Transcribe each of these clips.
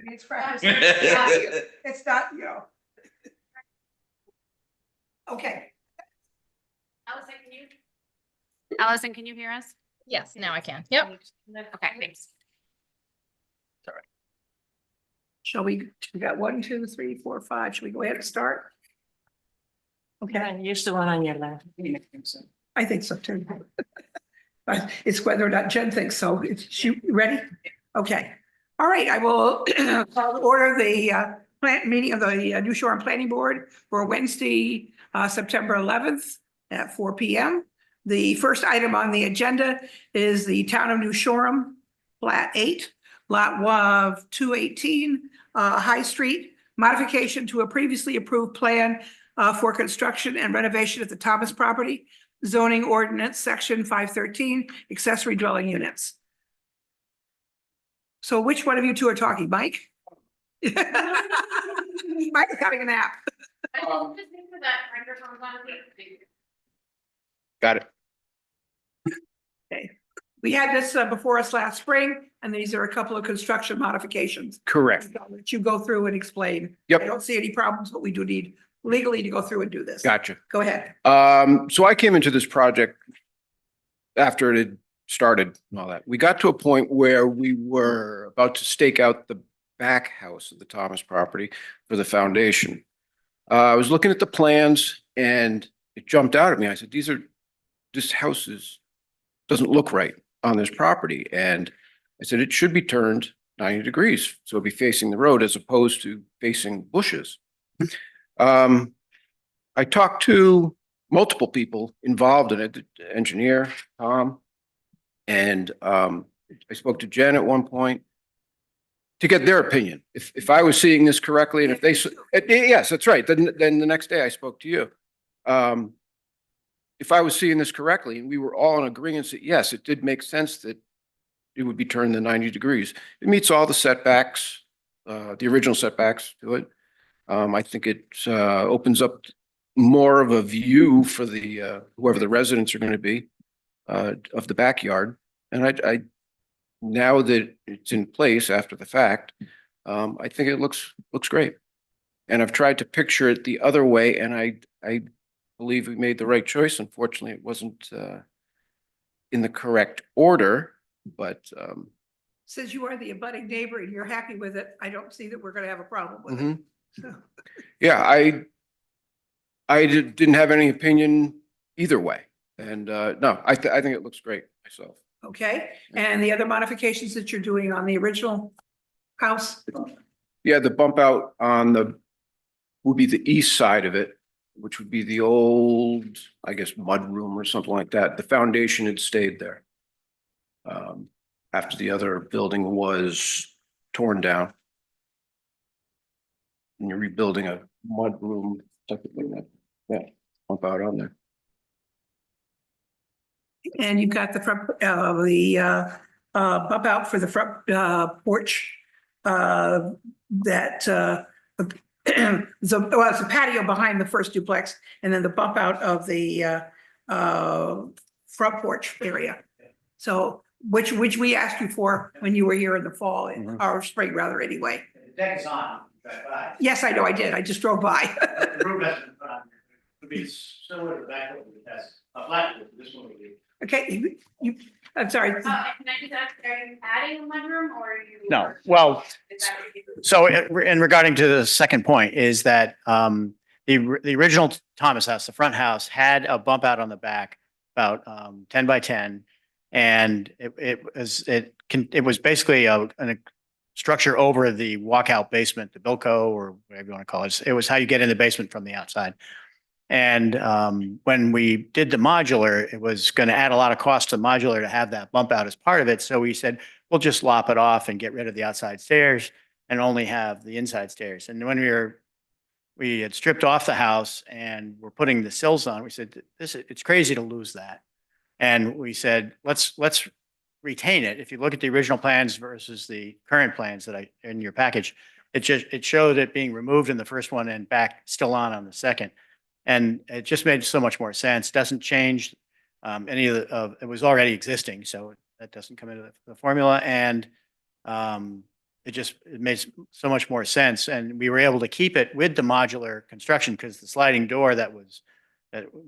It's practice. It's not, you know. Okay. Allison, can you hear us? Yes, now I can. Yep. Okay, thanks. Shall we got 1, 2, 3, 4, 5. Should we go ahead and start? Okay, You're still on your left. I think so too. But it's whether or not Jen thinks so. She ready? Okay. All right, I will call to order the plant meeting of the New Shoreham Planning Board for Wednesday, September 11th at 4 p.m. The first item on the agenda is the Town of New Shoreham, Plat 8, Lot 218, High Street, modification to a previously approved plan for construction and renovation at the Thomas property, zoning ordinance, section 513, accessory dwelling units. So which one of you two are talking, Mike? Mike is having a nap. Got it. Okay, we had this before us last spring, and these are a couple of construction modifications. Correct. I'll let you go through and explain. Yep. I don't see any problems, but we do need legally to go through and do this. Gotcha. Go ahead. So I came into this project after it had started and all that. We got to a point where we were about to stake out the back house of the Thomas property for the foundation. I was looking at the plans and it jumped out at me. I said, this house doesn't look right on this property. And I said, it should be turned 90 degrees. So it'd be facing the road as opposed to facing bushes. I talked to multiple people involved in it, the engineer, Tom, and I spoke to Jen at one point to get their opinion. If I was seeing this correctly, and if they, yes, that's right. Then the next day I spoke to you. If I was seeing this correctly, and we were all in agreement that yes, it did make sense that it would be turned the 90 degrees. It meets all the setbacks, the original setbacks to it. I think it opens up more of a view for the whoever the residents are going to be of the backyard. And I now that it's in place after the fact, I think it looks great. And I've tried to picture it the other way, and I believe we made the right choice. Unfortunately, it wasn't in the correct order, but Since you are the abutting neighbor and you're happy with it, I don't see that we're going to have a problem with it. mhm. So, Yeah, I didn't have any opinion either way. And no, I think it looks great myself. okay, and the other modifications that you're doing on the original house? Yeah, the bump out on would be the east side of it, which would be the old, I guess, mud room or something like that. The foundation had stayed there. After the other building was torn down. And you're rebuilding a mud room, type of thing, yeah, bump out on there. And you've got the front, bump out for the front porch. That it's a patio behind the first duplex, and then the bump out of the front porch area. So which we asked you for when you were here in the fall, or spring rather, anyway. The deck is on. Yes, I know, I did. I just drove by. The roof hasn't been put on. It'd be similar to the back of the test. A flat roof, this one would be. Okay, I'm sorry. Can I just ask, are you adding a mudroom or are you? No, well, Is that what you- so in regarding to the second point is that the original Thomas house, the front house, had a bump out on the back about 10 by 10. And it was basically a structure over the walkout basement, the Bilco, or whatever you want to call it. It was how you get in the basement from the outside. And when we did the modular, it was going to add a lot of cost to modular to have that bump out as part of it. So we said, we'll just lop it off and get rid of the outside stairs and only have the inside stairs. And when we had stripped off the house and we're putting the sills on, we said, it's crazy to lose that. And we said, let's retain it. If you look at the original plans versus the current plans that in your package, it showed it being removed in the first one and back still on the second. And it just made so much more sense. Doesn't change any of it was already existing, so that doesn't come into the formula. And it made so much more sense. And we were able to keep it with the modular construction because the sliding door that was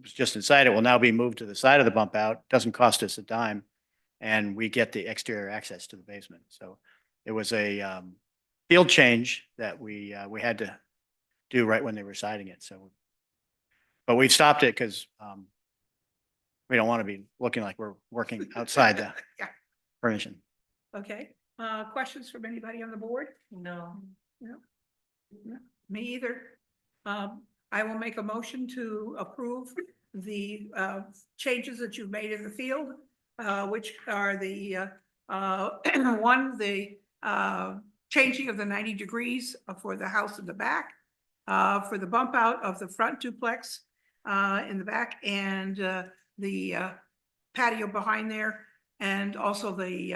just inside it will now be moved to the side of the bump out. Doesn't cost us a dime. And we get the exterior access to the basement. So it was a field change that we had to do right when they were siding it. So, but we stopped it because we don't want to be looking like we're working outside the Yeah. permission. Okay, questions from anybody on the board? No. No? No, me either. I will make a motion to approve the changes that you've made in the field, which are the one, the changing of the 90 degrees for the house in the back, for the bump out of the front duplex in the back, and the patio behind there, and also the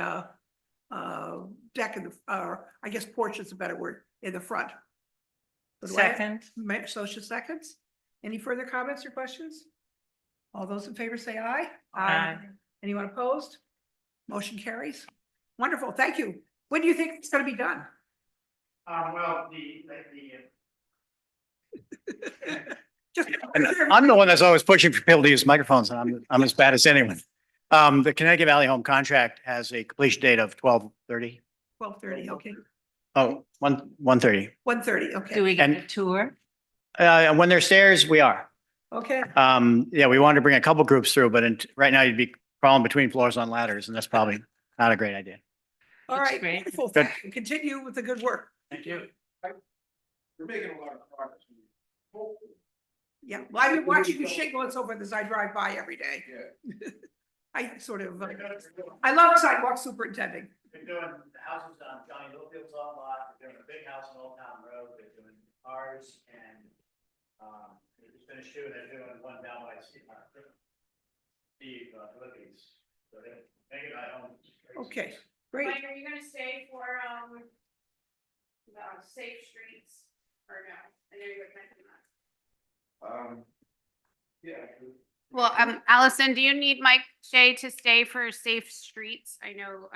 deck in the, I guess porch is a better word, in the front. So do I have- Second. Socia seconds. Any further comments or questions? All those in favor say aye. Aye. Anyone opposed? Motion carries. Wonderful, thank you. When do you think it's gonna be done? Well, Just. And I'm the one that's always pushing for people to use microphones, and I'm as bad as anyone. The Connecticut Valley Home contract has a completion date of 12/30. 12:30, okay. Oh, 1/30. 1:30, okay. Do we get And- a tour? When there's stairs, we are. Okay, Yeah, we wanted to bring a couple groups through, but right now you'd be crawling between floors on ladders, and that's probably not a great idea. all That's right, great. wonderful. Good. Thank you. Continue with the good work. Thank you. We're making a lot of progress. Yeah, well, I've been watching you shake once over as I drive by every day. Yeah. I sort of, I love sidewalk superintending. They're doing the houses on Johnny Littlefield's lot, they're doing a big house on Old Town Road, they're doing cars and, they just finished doing, they're doing one down by Steve, Philippi's. So they're making it at home. Okay, great. Mike, are you gonna stay for, safe streets or no? I know you were mentioning that. Yeah. Well, Allison, do you need Mike Shea to stay for safe streets? I know,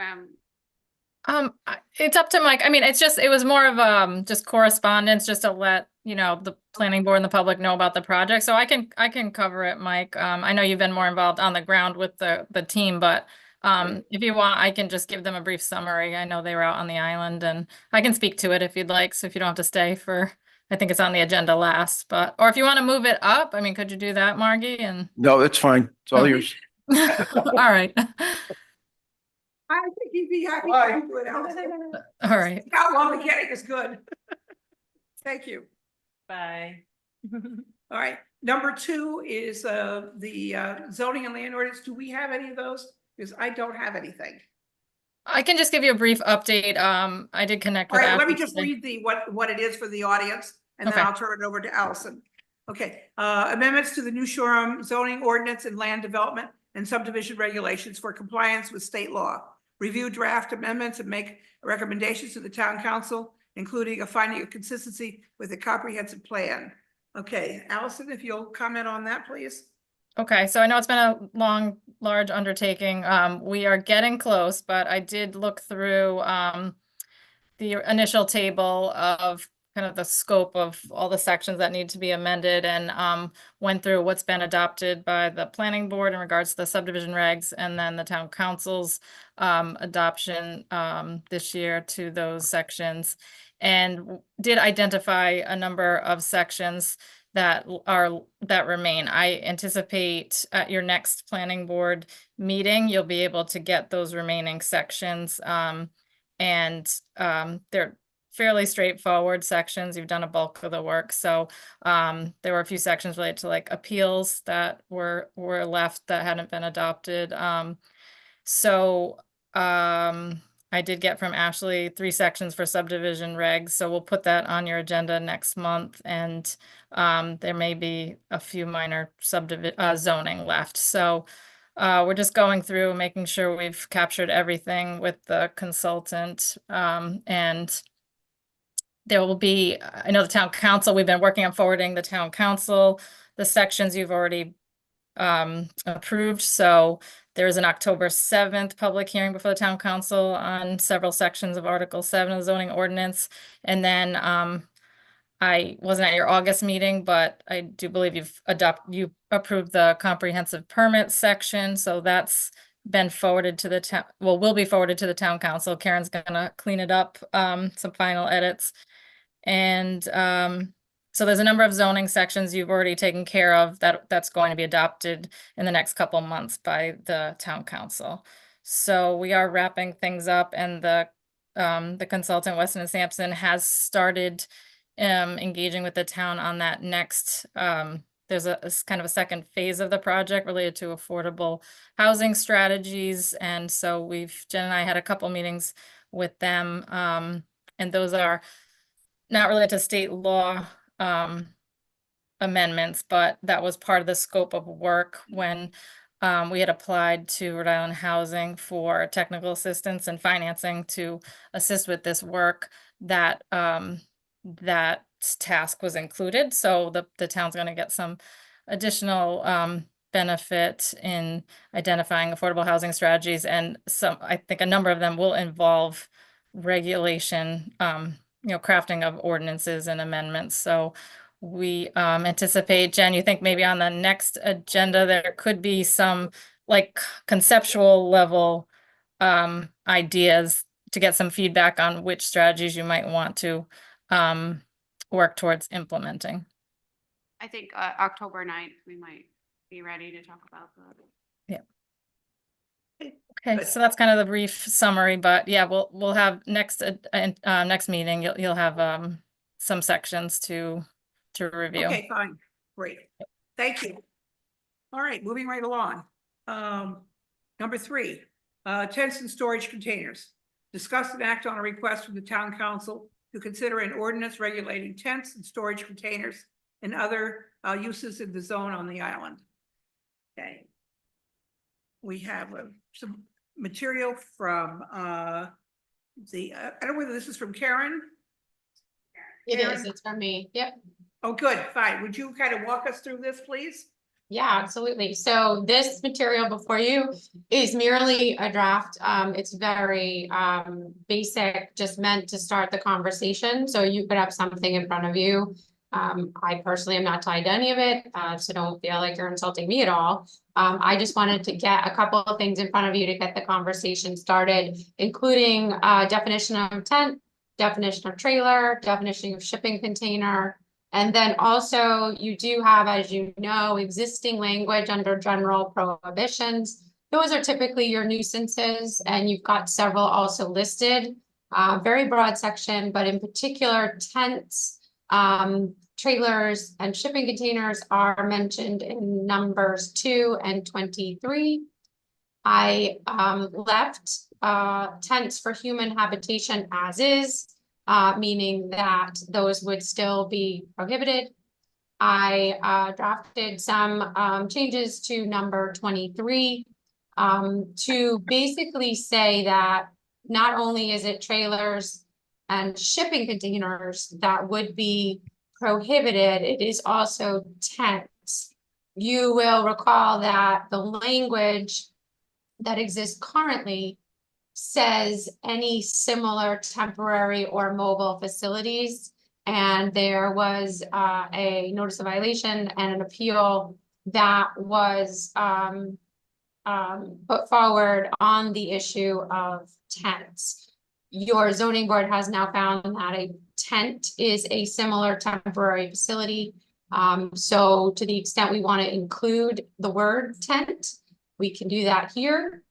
It's up to Mike. I mean, it was more of just correspondence, just to let, the planning board and the public know about the project. So I can cover it, Mike. I know you've been more involved on the ground with the team, but if you want, I can just give them a brief summary. I know they were out on the island, and I can speak to it if you'd like. So if you don't have to stay I think it's on the agenda last, or if you want to move it up, I mean, could you do that, Margie? And No, that's fine. It's all Okay. yours. all right. I think he'd be happy Bye. to do it. Allison. All right. How long we're getting is good. Thank you. Bye. All right, number 2 is the zoning and land ordinance. Do we have any of those? Because I don't have anything. I can just give you a brief update. I did connect All with right, let me Ashley just today. read what it is for the audience, and then Okay. I'll turn it over to Allison. Okay, amendments to the New Shoreham zoning ordinance and land development and subdivision regulations for compliance with state law. Review draft amendments and make recommendations to the town council, including a finding of consistency with the comprehensive plan. Okay, Allison, if you'll comment on that, please. Okay, so I know it's been a long, large undertaking. We are getting close, but I did look through the initial table of kind of the scope of all the sections that need to be amended, and went through what's been adopted by the planning board in regards to the subdivision regs, and then the town council's adoption this year to those sections, and did identify a number of sections that remain. I anticipate at your next planning board meeting, you'll be able to get those remaining sections. And they're fairly straightforward sections. You've done a bulk of the work. So there were a few sections related to like appeals that were left that hadn't been adopted. I did get from Ashley 3 sections for subdivision regs, so we'll put that on your agenda next month, and there may be a few minor zoning left. So we're just going through, making sure we've captured everything with the consultant, and there will be, I know the town council, we've been working on forwarding the town council the sections you've already approved, so There is an October 7th public hearing before the town council on several sections of Article 7 of the zoning ordinance. And then I wasn't at your August meeting, but I do believe you approved the comprehensive permit section, so that's been forwarded to the town, well, will be forwarded to the town council. Karen's gonna clean it up, some final edits. And so there's a number of zoning sections you've already taken care of that's going to be adopted in the next couple months by the town council. So we are wrapping things up, and the consultant, Weston and Sampson, has started engaging with the town on that next, there's a kind of a second phase of the project related to affordable housing strategies. And so Jen and I had a couple meetings with them, and those are not related to state law amendments, but that was part of the scope of work when we had applied to Rhode Island Housing for technical assistance and financing to assist with this work. That that task was included. So the town's going to get some additional benefit in identifying affordable housing strategies, and I think a number of them will involve regulation, crafting of ordinances and amendments. So we anticipate, Jen, you think maybe on the next agenda there could be some like conceptual level ideas to get some feedback on which strategies you might want to work towards implementing. I think October 9th, we might be ready to talk about that. Okay, Good. so that's kind of the brief summary, but yeah, we'll have next meeting, you'll have some sections to review. Okay, fine, great, thank you. All right, moving right along. Number 3, tents and storage containers. Discuss and act on a request from the town council to consider an ordinance regulating tents and storage containers and other uses in the zone on the island. Okay. We have some material from I don't know whether this is from Karen. It Karen? is, it's from me. Yep. Oh, good, fine. Would you kind of walk us through this, please? Yeah, absolutely. So this material before you is merely a draft. It's very basic, just meant to start the conversation. So you could have something in front of you. I personally am not tied to any of it, so don't feel like you're insulting me at all. I just wanted to get a couple of things in front of you to get the conversation started, including definition of tent, definition of trailer, definition of shipping container. And then also you do have, as you know, existing language under general prohibitions. Those are typically your nuisances, and you've got several also listed, very broad section, but in particular tents, trailers and shipping containers are mentioned in numbers 2 and 23. I left tents for human habitation as is, meaning that those would still be prohibited. I drafted some changes to number 23 to basically say that not only is it trailers and shipping containers that would be prohibited, it is also tents. You will recall that the language that exists currently says any similar temporary or mobile facilities. And there was a notice of violation and an appeal that was put forward on the issue of tents. Your zoning board has now found that a tent is a similar temporary facility. So to the extent we want to include the word tent, we can do that here.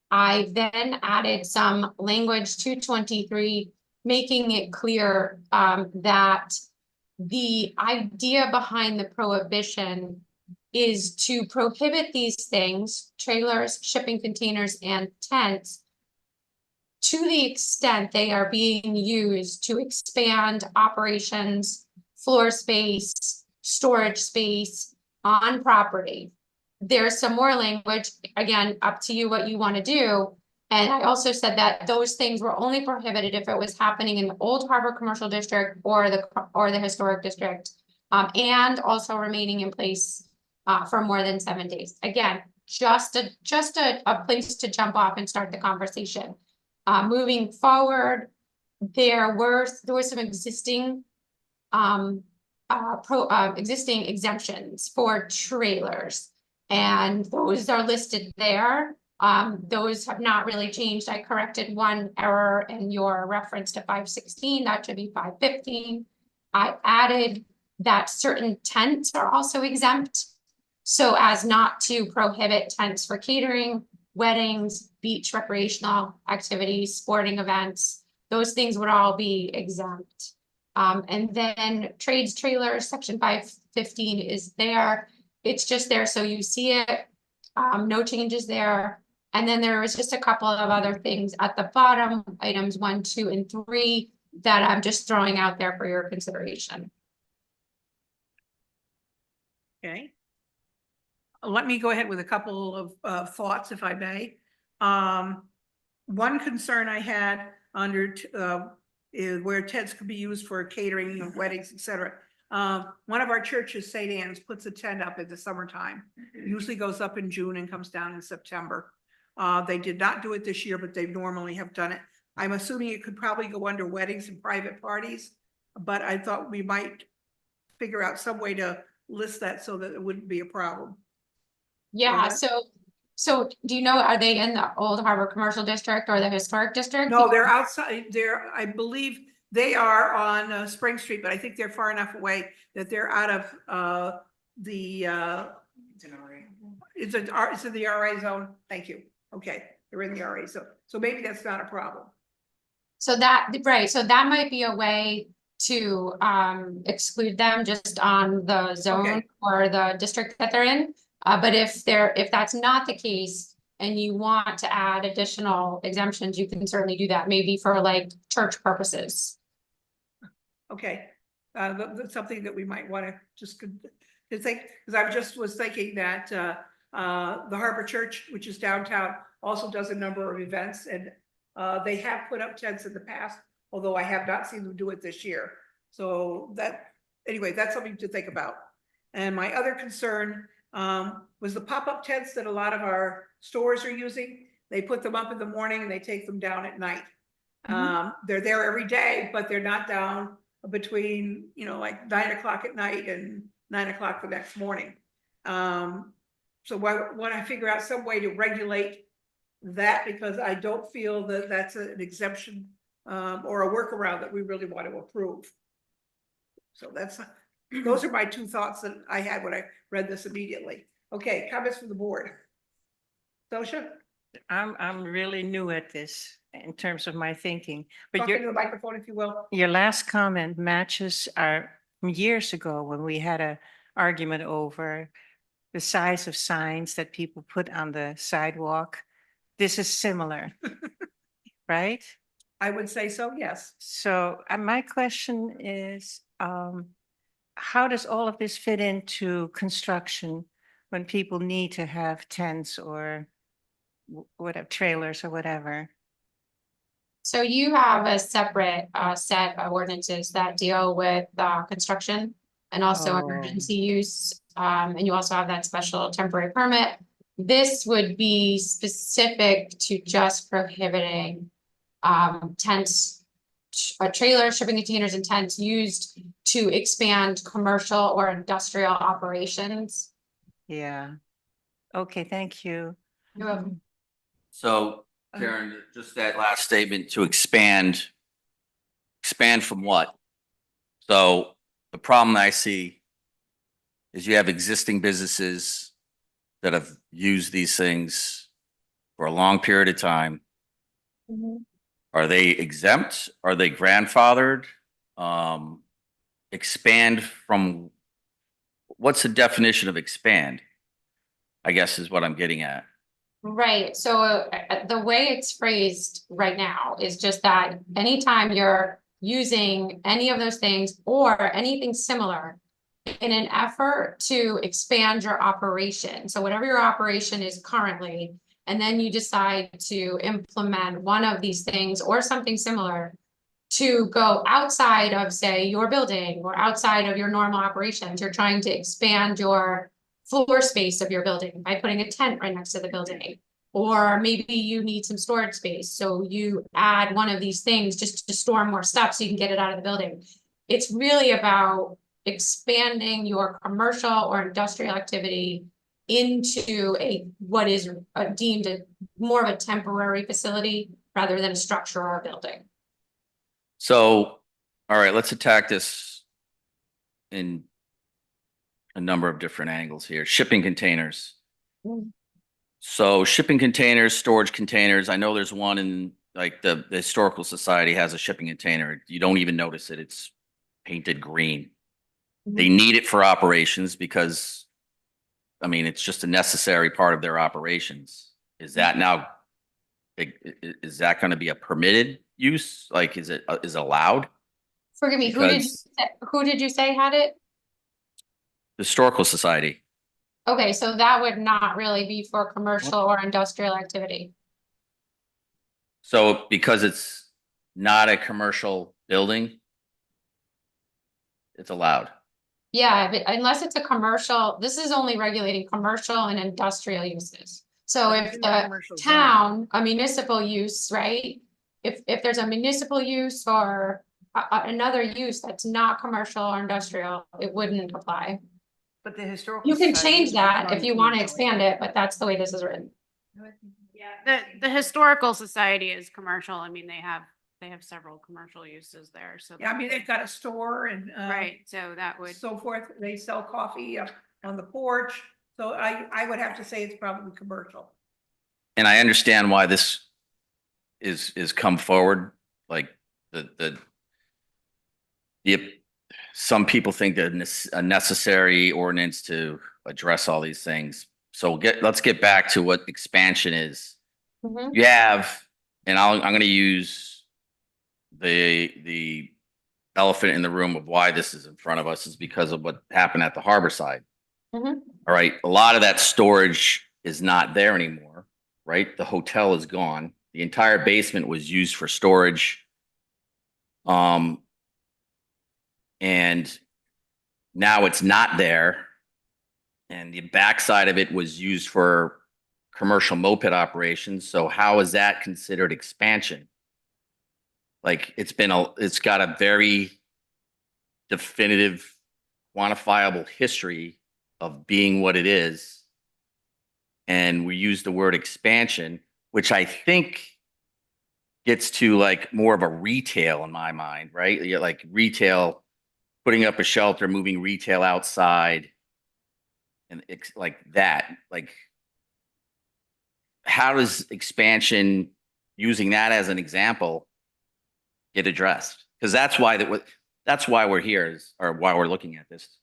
I then added some language to 23, making it clear that the idea behind the prohibition is to prohibit these things, trailers, shipping containers, and tents, to the extent they are being used to expand operations, floor space, storage space on property. There's some more language, again, up to you what you want to do. And I also said that those things were only prohibited if it was happening in the Old Harbor Commercial District or the Historic District, and also remaining in place for more than 7 days. Again, just a place to jump off and start the conversation. Moving forward, there were some existing existing exemptions for trailers. And those are listed there. Those have not really changed. I corrected one error in your reference to 516, that should be 515. I added that certain tents are also exempt, so as not to prohibit tents for catering, weddings, beach recreational activities, sporting events. Those things would all be exempt. And then trades trailers, section 515 is there. It's just there so you see it. No changes there. And then there was just a couple of other things at the bottom, items 1, 2, and 3, that I'm just throwing out there for your consideration. Okay. Let me go ahead with a couple of thoughts, if I may. One concern I had under is where tents could be used for catering of weddings, et cetera. One of our churches, St. Anne's, puts a tent up in the summertime. Usually goes up in June and comes down in September. They did not do it this year, but they normally have done it. I'm assuming it could probably go under weddings and private parties, but I thought we might figure out some way to list that so that it wouldn't be a problem. Yeah, Okay. so do you know, are they in the Old Harbor Commercial District or the Historic District? No, they're outside, I believe they are on Spring Street, but I think they're far enough away that they're out of it's in the RA zone. Thank you. Okay, they're in the RA zone. So maybe that's not a problem. So that, right, so that might be a way to exclude them just on the zone Okay. or the district that they're in. But if that's not the case and you want to add additional exemptions, you can certainly do that, maybe for like church purposes. Okay, that's something that we might want to just think, because I just was thinking that the Harbor Church, which is downtown, also does a number of events, and they have put up tents in the past, although I have not seen them do it this year. So anyway, that's something to think about. And my other concern was the pop-up tents that a lot of our stores are using. They put them up in the morning and they take them down at night. They're there every day, but they're not down between, like 9 o'clock at night and 9 o'clock the next morning. So I want to figure out some way to regulate that, because I don't feel that that's an exemption or a workaround that we really want to approve. So those are my two thoughts that I had when I read this immediately. Okay, comments from the board. Sosha, I'm really new at this in terms of my thinking, but talk into the microphone if you will. your last comment matches our from years ago when we had a argument over the size of signs that people put on the sidewalk. This is similar, right? I would say so, yes. So my question is, how does all of this fit into construction when people need to have tents or whatever, trailers or whatever? So you have a separate set of ordinances that deal with construction and also Oh. emergency use. And you also have that special temporary permit. This would be specific to just prohibiting tents, trailers, shipping containers, and tents used to expand commercial or industrial operations. Yeah. Okay, thank you. You're welcome. So Karen, just that last statement, to expand from what? So the problem I see is you have existing businesses that have used these things for a long period of time. Are they exempt? Are they grandfathered? Expand from, what's the definition of expand? I guess is what I'm getting at. Right, so the way it's phrased right now is just that anytime you're using any of those things or anything similar in an effort to expand your operation, so whatever your operation is currently, and then you decide to implement one of these things or something similar to go outside of, say, your building or outside of your normal operations, you're trying to expand your floor space of your building by putting a tent right next to the building. Or maybe you need some storage space, so you add one of these things just to store more stuff so you can get it out of the building. It's really about expanding your commercial or industrial activity into what is deemed more of a temporary facility rather than a structure or a building. So, all right, let's attack this in a number of different angles here. Shipping containers. Mm. So shipping containers, storage containers. I know there's one in like the Historical Society has a shipping container. You don't even notice it. It's painted green. They need it for operations because, I mean, it's just a necessary part of their operations. Is that now, is that going to be a permitted use? Like, is it allowed? Forgive me, Because- who did you say had it? Historical Society. Okay, so that would not really be for commercial or industrial activity. So because it's not a commercial building, it's allowed. Yeah, but unless it's a commercial, this is only regulating commercial and industrial uses. So But if it's in the the commercial zone. town, a municipal use, right? If there's a municipal use or another use that's not commercial or industrial, it wouldn't apply. But the historical. You can Society change is that if you want to non-commercial. expand it, but that's the way this is written. Yeah, the Historical Society is commercial. I mean, they have several commercial uses there, so. Yeah, I mean, they've got a store and. Right, so that would, So forth. They sell coffee on the porch. So I would have to say it's probably commercial. And I understand why this is come forward, like the some people think that a necessary ordinance to address all these things. So let's get back to what expansion is. Mhm. You have, and I'm going to use the elephant in the room of why this is in front of us is because of what happened at the harbor side. Mhm. All right, a lot of that storage is not there anymore, right? The hotel is gone. The entire basement was used for storage. And now it's not there. And the backside of it was used for commercial moped operations. So how is that considered expansion? Like it's got a very definitive, quantifiable history of being what it is. And we use the word expansion, which I think gets to like more of a retail in my mind, right? Yeah, like retail, putting up a shelter, moving retail outside, and like that. Like, how does expansion, using that as an example, get addressed? Because that's why we're here, or why we're looking at this.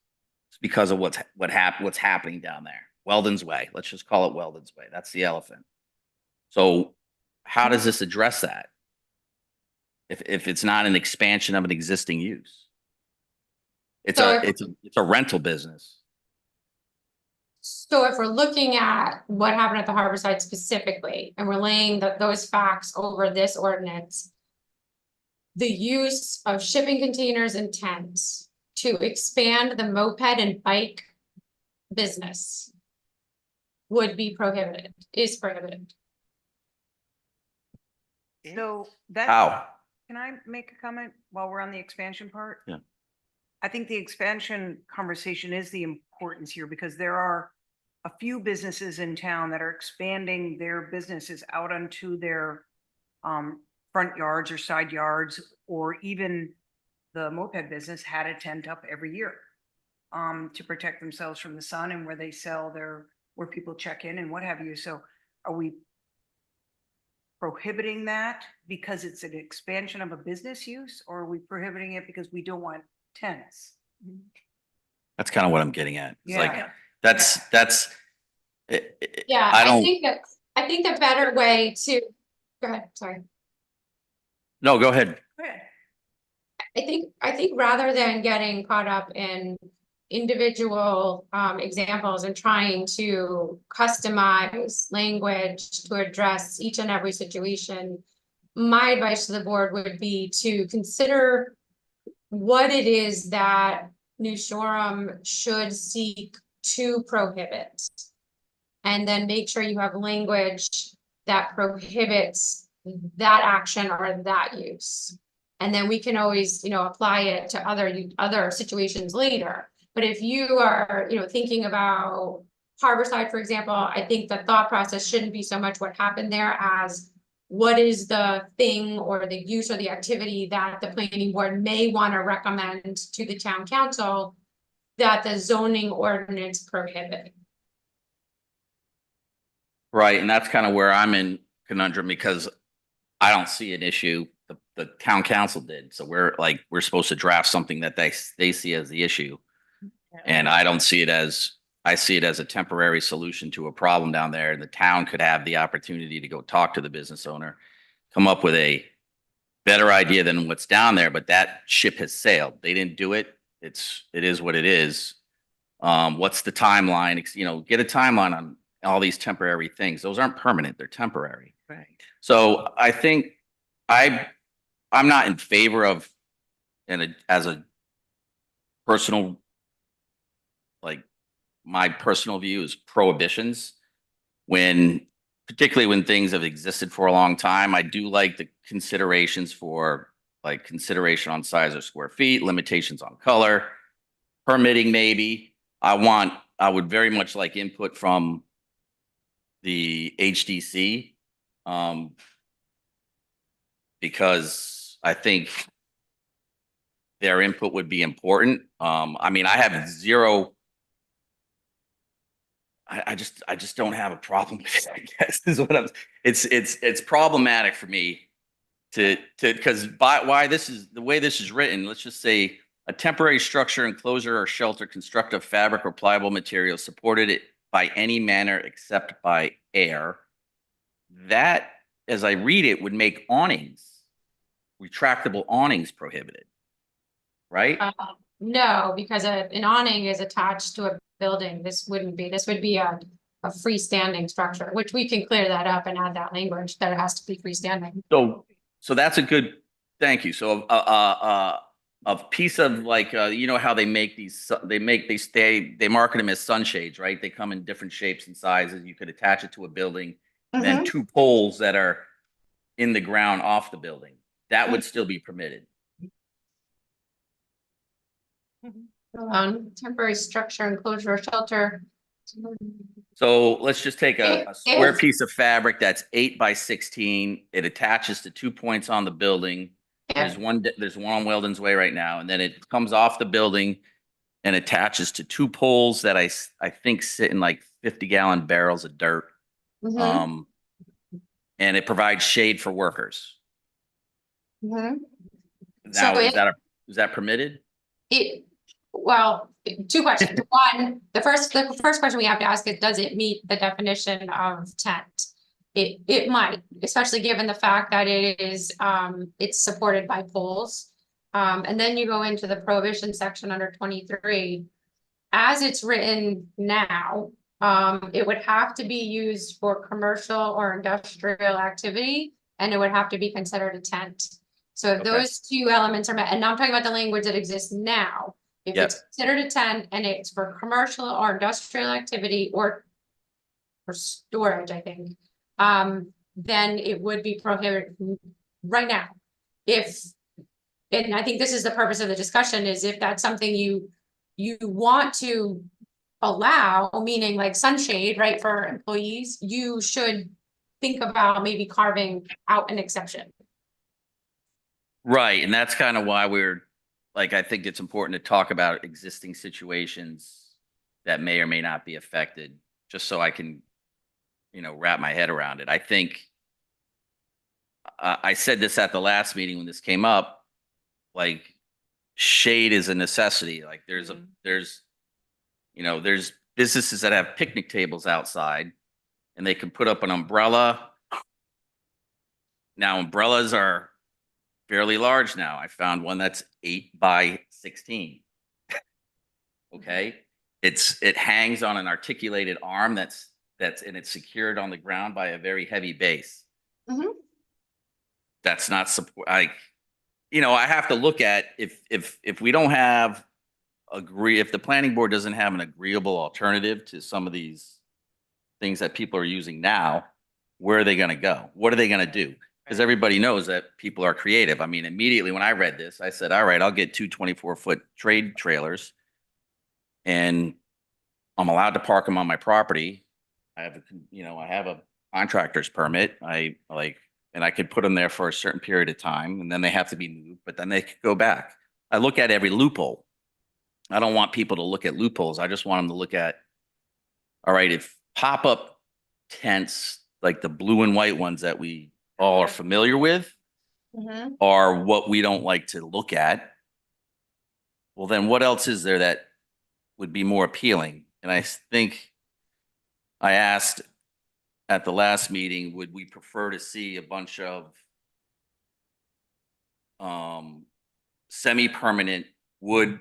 It's because of what's happening down there. Weldon's Way. Let's just call it Weldon's Way. That's the elephant. So how does this address that? If it's not an expansion of an existing use? It's So a rental business. So if we're looking at what happened at the harbor side specifically, and we're laying those facts over this ordinance, the use of shipping containers and tents to expand the moped and bike business would be prohibited, is prohibited. So that. How? Can I make a comment while we're on the expansion part? Yeah. I think the expansion conversation is the importance here because there are a few businesses in town that are expanding their businesses out onto their front yards or side yards, or even the moped business had a tent up every year to protect themselves from the sun and where they sell where people check in and what have you. So are we prohibiting that because it's an expansion of a business use, or are we prohibiting it because we don't want tents? That's kind of what I'm getting at. It's like, Yeah. that's. Yeah, I I don't. think the better way to, go ahead, sorry. No, go ahead. I think rather than getting caught up in individual examples and trying to customize language to address each and every situation, my advice to the board would be to consider what it is that New Shoreham should seek to prohibit. And then make sure you have language that prohibits that action or that use. And then we can always, apply it to other situations later. But if you are, thinking about Harborside, for example, I think the thought process shouldn't be so much what happened there as what is the thing or the use or the activity that the planning board may want to recommend to the town council that the zoning ordinance prohibit. Right, and that's kind of where I'm in conundrum because I don't see an issue. The town council did, so we're supposed to draft something that they see as the issue. And I don't see it as, I see it as a temporary solution to a problem down there. The town could have the opportunity to go talk to the business owner, come up with a better idea than what's down there, but that ship has sailed. They didn't do it. It is what it is. What's the timeline? Get a timeline on all these temporary things. Those aren't permanent, they're temporary. Right. So I think I'm not in favor of, as a personal, my personal view is prohibitions particularly when things have existed for a long time. I do like the considerations for consideration on size or square feet, limitations on color, permitting maybe. I would very much like input from the HDC, because I think their input would be important. I mean, I have zero. I just don't have a problem with it, I guess is what it's problematic for me because why this is the way this is written. Let's just say a temporary structure, enclosure, or shelter constructed of fabric or pliable material supported it by any manner except by air. That, as I read it, would make awnings, retractable awnings prohibited, right? No, because an awning is attached to a building. This wouldn't be. This would be a freestanding structure, which we can clear that up and add that language that it has to be freestanding. So that's a good, thank you. So a piece of how they make these, they market them as sunshades, right? They come in different shapes and sizes. You could attach it to a building, and then two poles that are in the ground off the building. That would still be permitted. Temporary structure, enclosure, or shelter. So let's just take a square piece of fabric that's 8 by 16. It attaches to 2 points on the building. There's one on Weldon's Way right now, and then it comes off the building and attaches to 2 poles that I think sit in 50-gallon barrels of dirt. And it provides shade for workers. Now, is that permitted? Well, 2 questions. One, the first question we have to ask is, does it meet the definition of tent? It might, especially given the fact that it is, it's supported by poles. And then you go into the prohibition section under 23. As it's written now, it would have to be used for commercial or industrial activity, and it would have to be considered a tent. So if those 2 elements are met, and now I'm talking about the language that exists now. If it's considered a tent and it's for commercial or industrial activity or for storage, I think, then it would be prohibited right now. And I think this is the purpose of the discussion, is if that's something you want to allow, meaning like sunshade, right, for employees, you should think about maybe carving out an exception. Right, and that's kind of why I think it's important to talk about existing situations that may or may not be affected, just so I can, wrap my head around it. I think I said this at the last meeting when this came up, shade is a necessity. There's businesses that have picnic tables outside and they can put up an umbrella. Now, umbrellas are fairly large now. I found one that's 8 by 16. Okay. It hangs on an articulated arm and it's secured on the ground by a very heavy base. That's not support. I have to look at if we don't have agree, if the planning board doesn't have an agreeable alternative to some of these things that people are using now, where are they gonna go? What are they gonna do? Because everybody knows that people are creative. I mean, immediately when I read this, I said, all right, I'll get two 24-foot trade trailers. And I'm allowed to park them on my property. I have, I have a contractor's permit. And I could put them there for a certain period of time, and then they have to be moved, but then they could go back. I look at every loophole. I don't want people to look at loopholes. I just want them to look at, all right, if pop-up tents, like the blue and white ones that we all are familiar with, Mhm. are what we don't like to look at, well, then what else is there that would be more appealing? And I think I asked at the last meeting, would we prefer to see a bunch of semi-permanent wood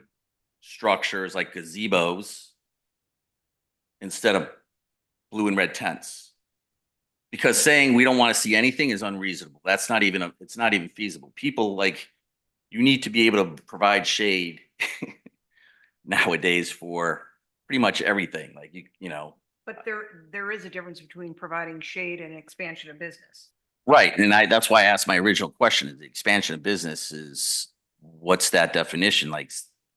structures like gazebos instead of blue and red tents? Because saying we don't want to see anything is unreasonable. That's not even it's not even feasible. People you need to be able to provide shade nowadays for pretty much everything. Like But there is a difference between providing shade and expansion of business. right. And that's why I asked my original question, is the expansion of business is, what's that definition? Like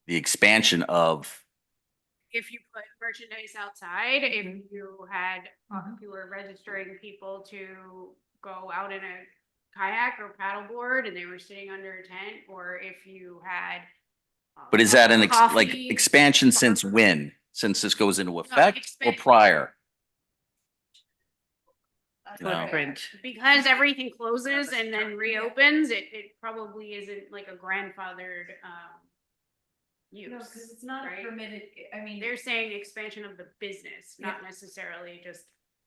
the expansion of, If you put merchandise outside, if you had, if you were registering people to go out in a kayak or paddleboard and they were sitting under a tent, or if you had. but is that like coffee expansion since bar. when? Since this goes into effect or expansion. prior? No. Footprint. Because everything closes and then reopens, it probably isn't like a grandfathered, use. No, because it's not right? permitted, I mean, They're saying expansion of the business, not necessarily just.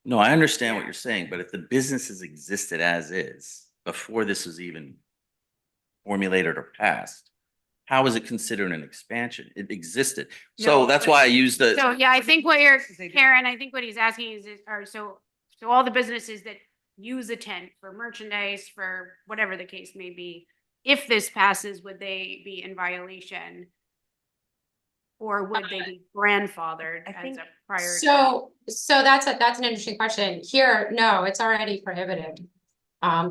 No, I understand what Yeah. you're saying, but if the business has existed as is before this was even formulated or passed, how is it considered an expansion? It existed. So No, that's but- why I use the, So, yeah, I think what you're, They do. Karen, I think what he's asking is, so all the businesses that use a tent for merchandise, for whatever the case may be, if this passes, would they be in violation? Or would they be grandfathered I as think- a prior? So that's an interesting question. Here, no, it's already prohibited.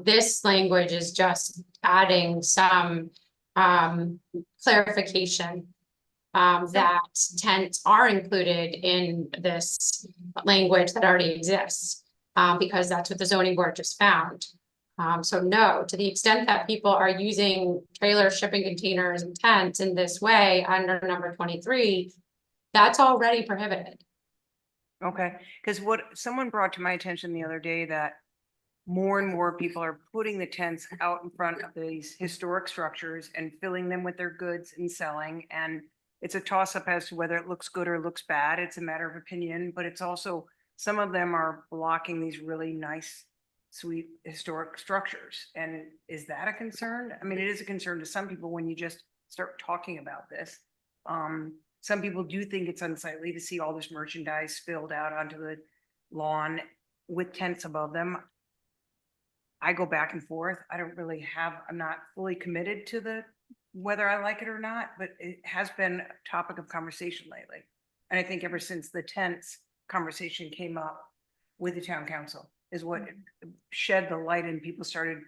This language is just adding some, clarification. That tents are included in this language that already exists. Because that's what the zoning board just found. So no, to the extent that people are using trailer shipping containers and tents in this way under number 23, that's already prohibited. Okay, because what someone brought to my attention the other day, that more and more people are putting the tents out in front of these historic structures and filling them with their goods and selling. And it's a toss up as to whether it looks good or looks bad. It's a matter of opinion, but it's also, some of them are blocking these really nice, sweet historic structures. And is that a concern? I mean, it is a concern to some people when you just start talking about this. Some people do think it's unsightly to see all this merchandise spilled out onto the lawn with tents above them. I go back and forth. I don't really I'm not fully committed to whether I like it or not, but it has been a topic of conversation lately. And I think ever since the tents conversation came up with the town council is what shed the light, and people started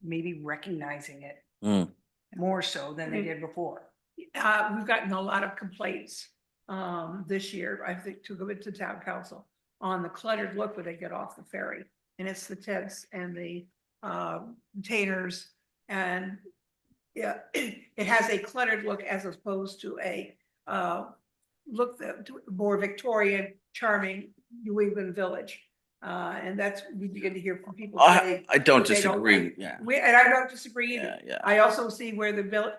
maybe recognizing it Mm. more so than they did before. We've gotten a lot of complaints this year, I think, to go into town council on the cluttered look when they get off the ferry. And it's the tents and the containers, and yeah, it has a cluttered look as opposed to a look that more Victorian, charming New England village. And that's, we begin to hear from people. say I don't what they disagree. like. Yeah. And I don't disagree either. Yeah, yeah. I also see where the village,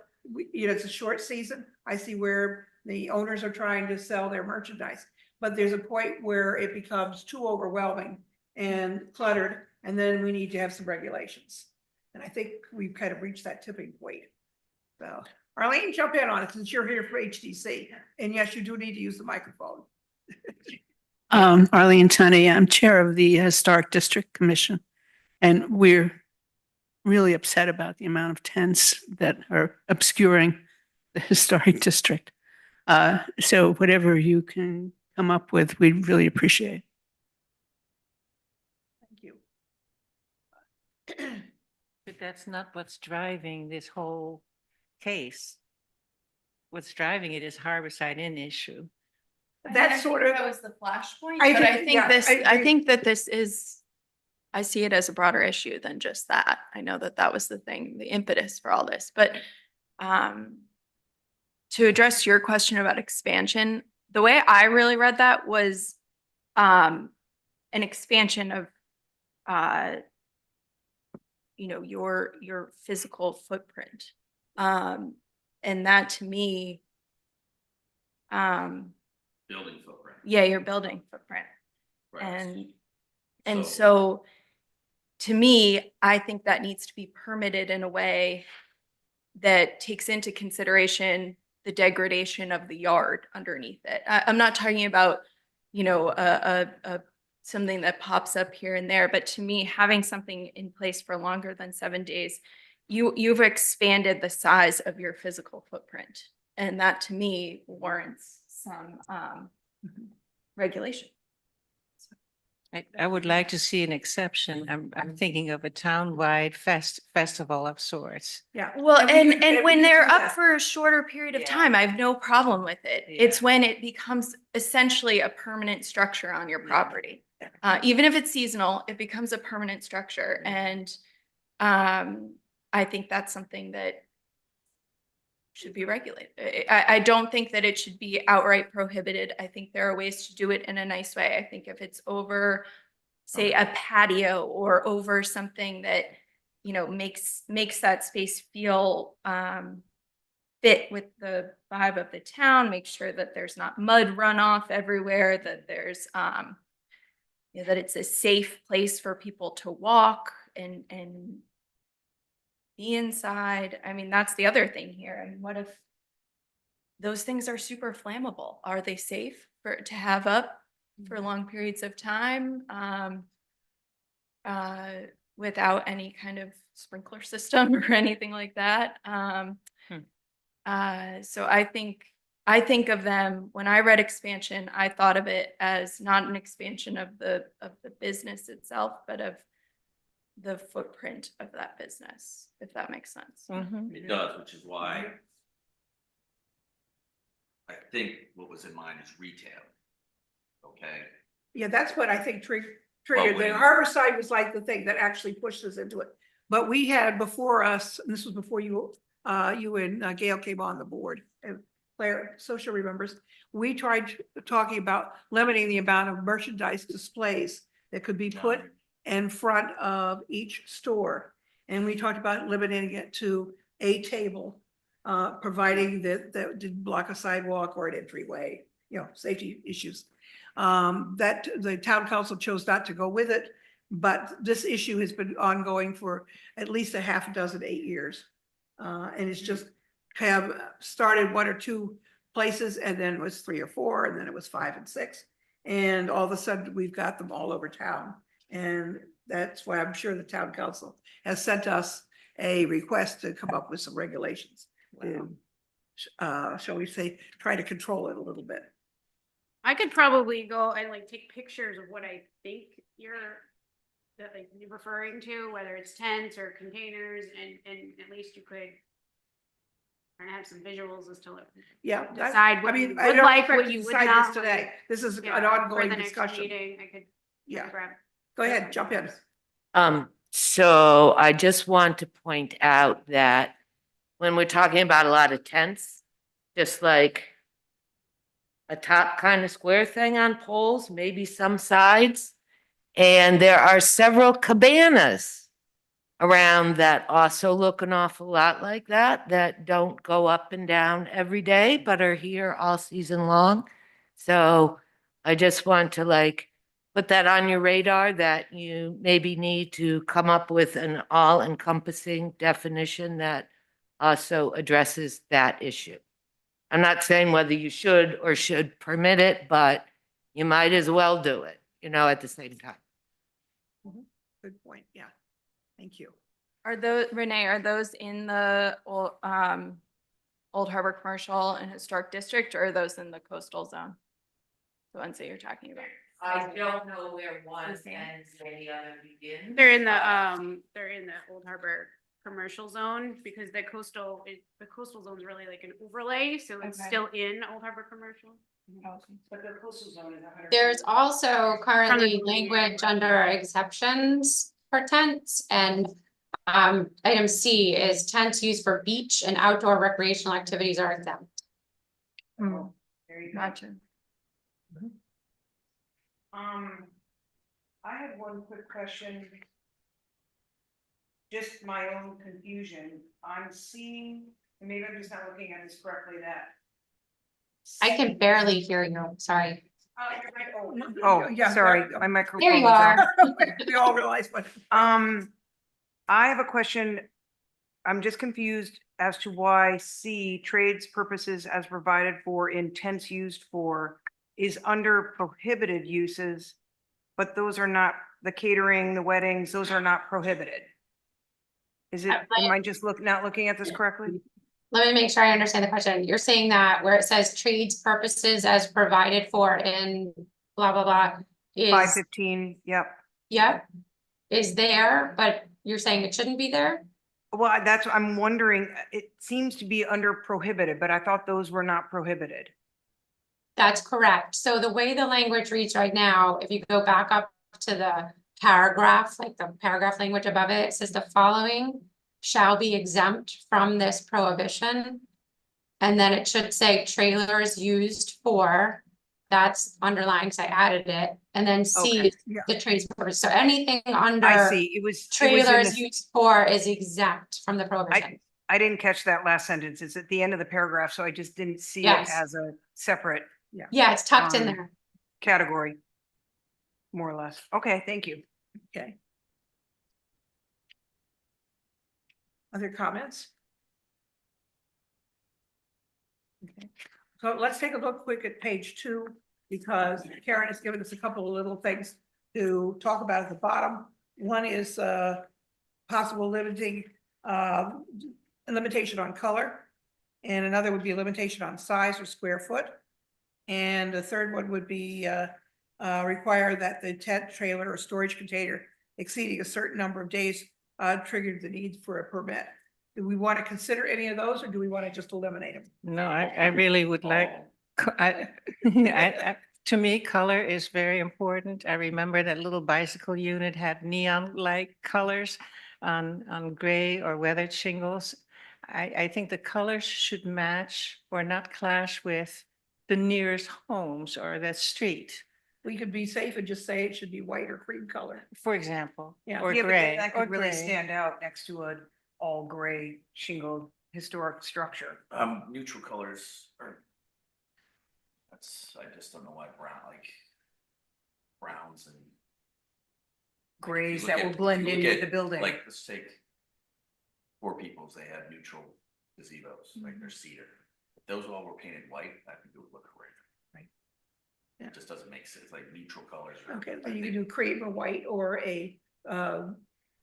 it's a short season. I see where the owners are trying to sell their merchandise. But there's a point where it becomes too overwhelming and cluttered, and then we need to have some regulations. And I think we've kind of reached that tipping point. So Arlene, jump in on it since you're here for HDC. And yes, you do need to use the microphone. Arlene Tunney, I'm Chair of the Historic District Commission, and we're really upset about the amount of tents that are obscuring the historic district. So whatever you can come up with, we'd really appreciate. Thank you. But that's not what's driving this whole case. What's driving it is Harborside Inn issue. That's sort of, That was the flashpoint, I but I think- think yeah, this, I I agree. think that this is, I see it as a broader issue than just that. I know that that was the thing, the impetus for all this, but to address your question about expansion, the way I really read that was an expansion of your physical footprint. And that to me, Building footprint. yeah, your building footprint. Right. And so to me, I think that needs to be permitted in a way that takes into consideration the degradation of the yard underneath it. I'm not talking about, something that pops up here and there, but to me, having something in place for longer than 7 days, you've expanded the size of your physical footprint. And that to me warrants some regulation. I would like to see an exception. I'm thinking of a townwide festival of sorts. yeah. Well, And we and, could- and we when could they're do up that. for a shorter period of Yeah. time, I have no problem with it. It's Yeah. when it becomes essentially a permanent structure on your Yeah. property. Even if it's seasonal, it becomes a permanent structure. And I think that's something that should be regulated. I don't think that it should be outright prohibited. I think there are ways to do it in a nice way. I think if it's over, say, a patio or over something that, makes that space feel fit with the vibe of the town, make sure that there's not mud runoff everywhere, that there's that it's a safe place for people to walk and be inside. I mean, that's the other thing here. And what if those things are super flammable? Are they safe to have up for long periods of time without any kind of sprinkler system or anything like that? So I think of them, when I read expansion, I thought of it as not an expansion of the business itself, but of the footprint of that business, if that makes sense. Mhm. It does, which is why I think what was in mind is retail. Okay, Yeah, that's what I think triggered. The when- Harborside was like the thing that actually pushed us into it. But we had before us, and this was before you and Gail came on the board, and Claire social remembers, we tried talking about limiting the amount of merchandise displays that could be put in front of each store. And we talked about limiting it to a table, providing that didn't block a sidewalk or an entryway, safety issues. That the town council chose not to go with it, but this issue has been ongoing for at least a half a dozen, 8 years. And it's just have started 1 or 2 places, and then it was 3 or 4, and then it was 5 and 6. And all of a sudden, we've got them all over town. And that's why I'm sure the town council has sent us a request to come up with some regulations. to, shall we say, try to control it a little bit. I could probably go and take pictures of what I think you're referring to, whether it's tents or containers, and at least you could kind of have some visuals as to Yeah. decide what you would don't like, expect what to you would decide not this today. like. This is an Yeah, for ongoing the next discussion. meeting, I could Yeah, grab. go ahead, jump in. So I just want to point out that when we're talking about a lot of tents, just like a top kind of square thing on poles, maybe some sides. And there are several cabanas around that also look an awful lot like that don't go up and down every day, but are here all season long. So I just want to put that on your radar, that you maybe need to come up with an all-encompassing definition that also addresses that issue. I'm not saying whether you should or should permit it, but you might as well do it, at the same time. Good point, yeah. Thank you. Renee, are those in the Old Harbor Commercial and Historic District, or are those in the coastal zone? The ones that you're talking about? I don't know where one same. ends, where the other begins. They're in the Old Harbor commercial zone because the coastal zone is really like an overlay, so it's Okay. still in Old Harbor commercial. But the coastal zone is 100%. There's also currently From the- language under exceptions for tents, and item C is tents used for beach and outdoor recreational activities are exempt. Oh, there you go. Gotcha. I have one quick question. Just my own confusion. I'm seeing, and maybe I'm just not looking at this correctly, that. I can barely hear you, sorry. Oh, Yeah, sorry, yeah. my microphone. There you was on. are. We all realize, but I have a question. I'm just confused as to why C, trades purposes as provided for in tents used for is under prohibited uses, but those are not, the catering, the weddings, those are not prohibited. Is it, am I just not looking at this correctly? Let me make sure I understand the question. You're saying that where it says trades purposes as provided for in blah, blah, blah is, 515, yep. yep, is there, but you're saying it shouldn't be there? Well, that's, I'm wondering, it seems to be under prohibited, but I thought those were not prohibited. That's correct. So the way the language reads right now, if you go back up to the paragraph, like the paragraph language above it, it says the following shall be exempt from this prohibition. And then it should say trailers used for, that's underlined because I added it. And then C, Okay, yeah. the trades purpose. So anything I under see. It was in trailers the- used for is exempt from the prohibition. I didn't catch that last sentence. It's at the end of the paragraph, so I just didn't see it Yes. as a separate Yeah, it's tucked in Um, there. category. More or less. Okay, thank you. okay. Other comments? Okay, so let's take a look quick at page 2, because Karen has given us a couple of little things to talk about at the bottom. One is possible limitation on color. And another would be a limitation on size or square foot. And the third one would be require that the tent, trailer, or storage container exceeding a certain number of days triggered the need for a permit. Do we want to consider any of those, or do we want to just eliminate them? No, I really would like, to me, color is very important. I remember that little bicycle unit had neon-like colors on gray or weathered shingles. I think the colors should match or not clash with the nearest homes or the street, We could be safe and just say it should be white or cream color. for example, Yeah. or Yeah, but gray, that or could really gray. stand out next to a all gray shingled historic structure. Neutral colors are. I just don't know why browns and. Grays look that at- will blend you look into at, the building. Like, let's take Poor People's, they had neutral gazebos, like they're cedar. If those all were painted white, I think it would look great. Right. Yeah. It just doesn't make sense, like neutral colors. Okay, I then you think- can do cream or white or a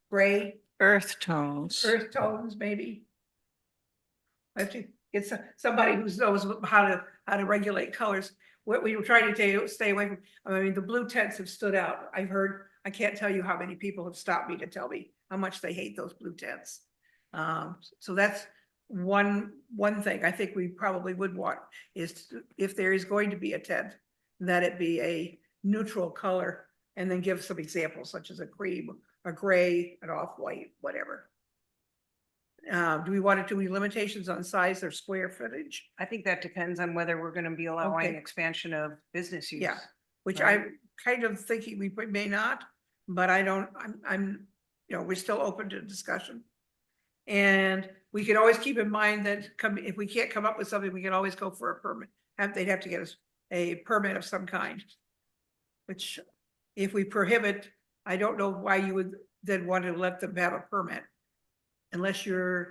gray, Earth tones. earth tones, maybe. I have to get somebody who knows how to regulate colors. What we were trying to stay away from, I mean, the blue tents have stood out. I've heard, I can't tell you how many people have stopped me to tell me how much they hate those blue tents. So that's one thing I think we probably would want is if there is going to be a tent, that it be a neutral color, and then give some examples such as a cream, a gray, an off-white, whatever. Do we want to do any limitations on size or square footage? I think that depends on whether we're gonna be allowing Okay. expansion of business use. Yeah, which Right. I'm kind of thinking we may not, but I'm, we're still open to discussion. And we can always keep in mind that if we can't come up with something, we can always go for a permit. They'd have to get us a permit of some kind. Which, if we prohibit, I don't know why you would then want to let them have a permit. Unless I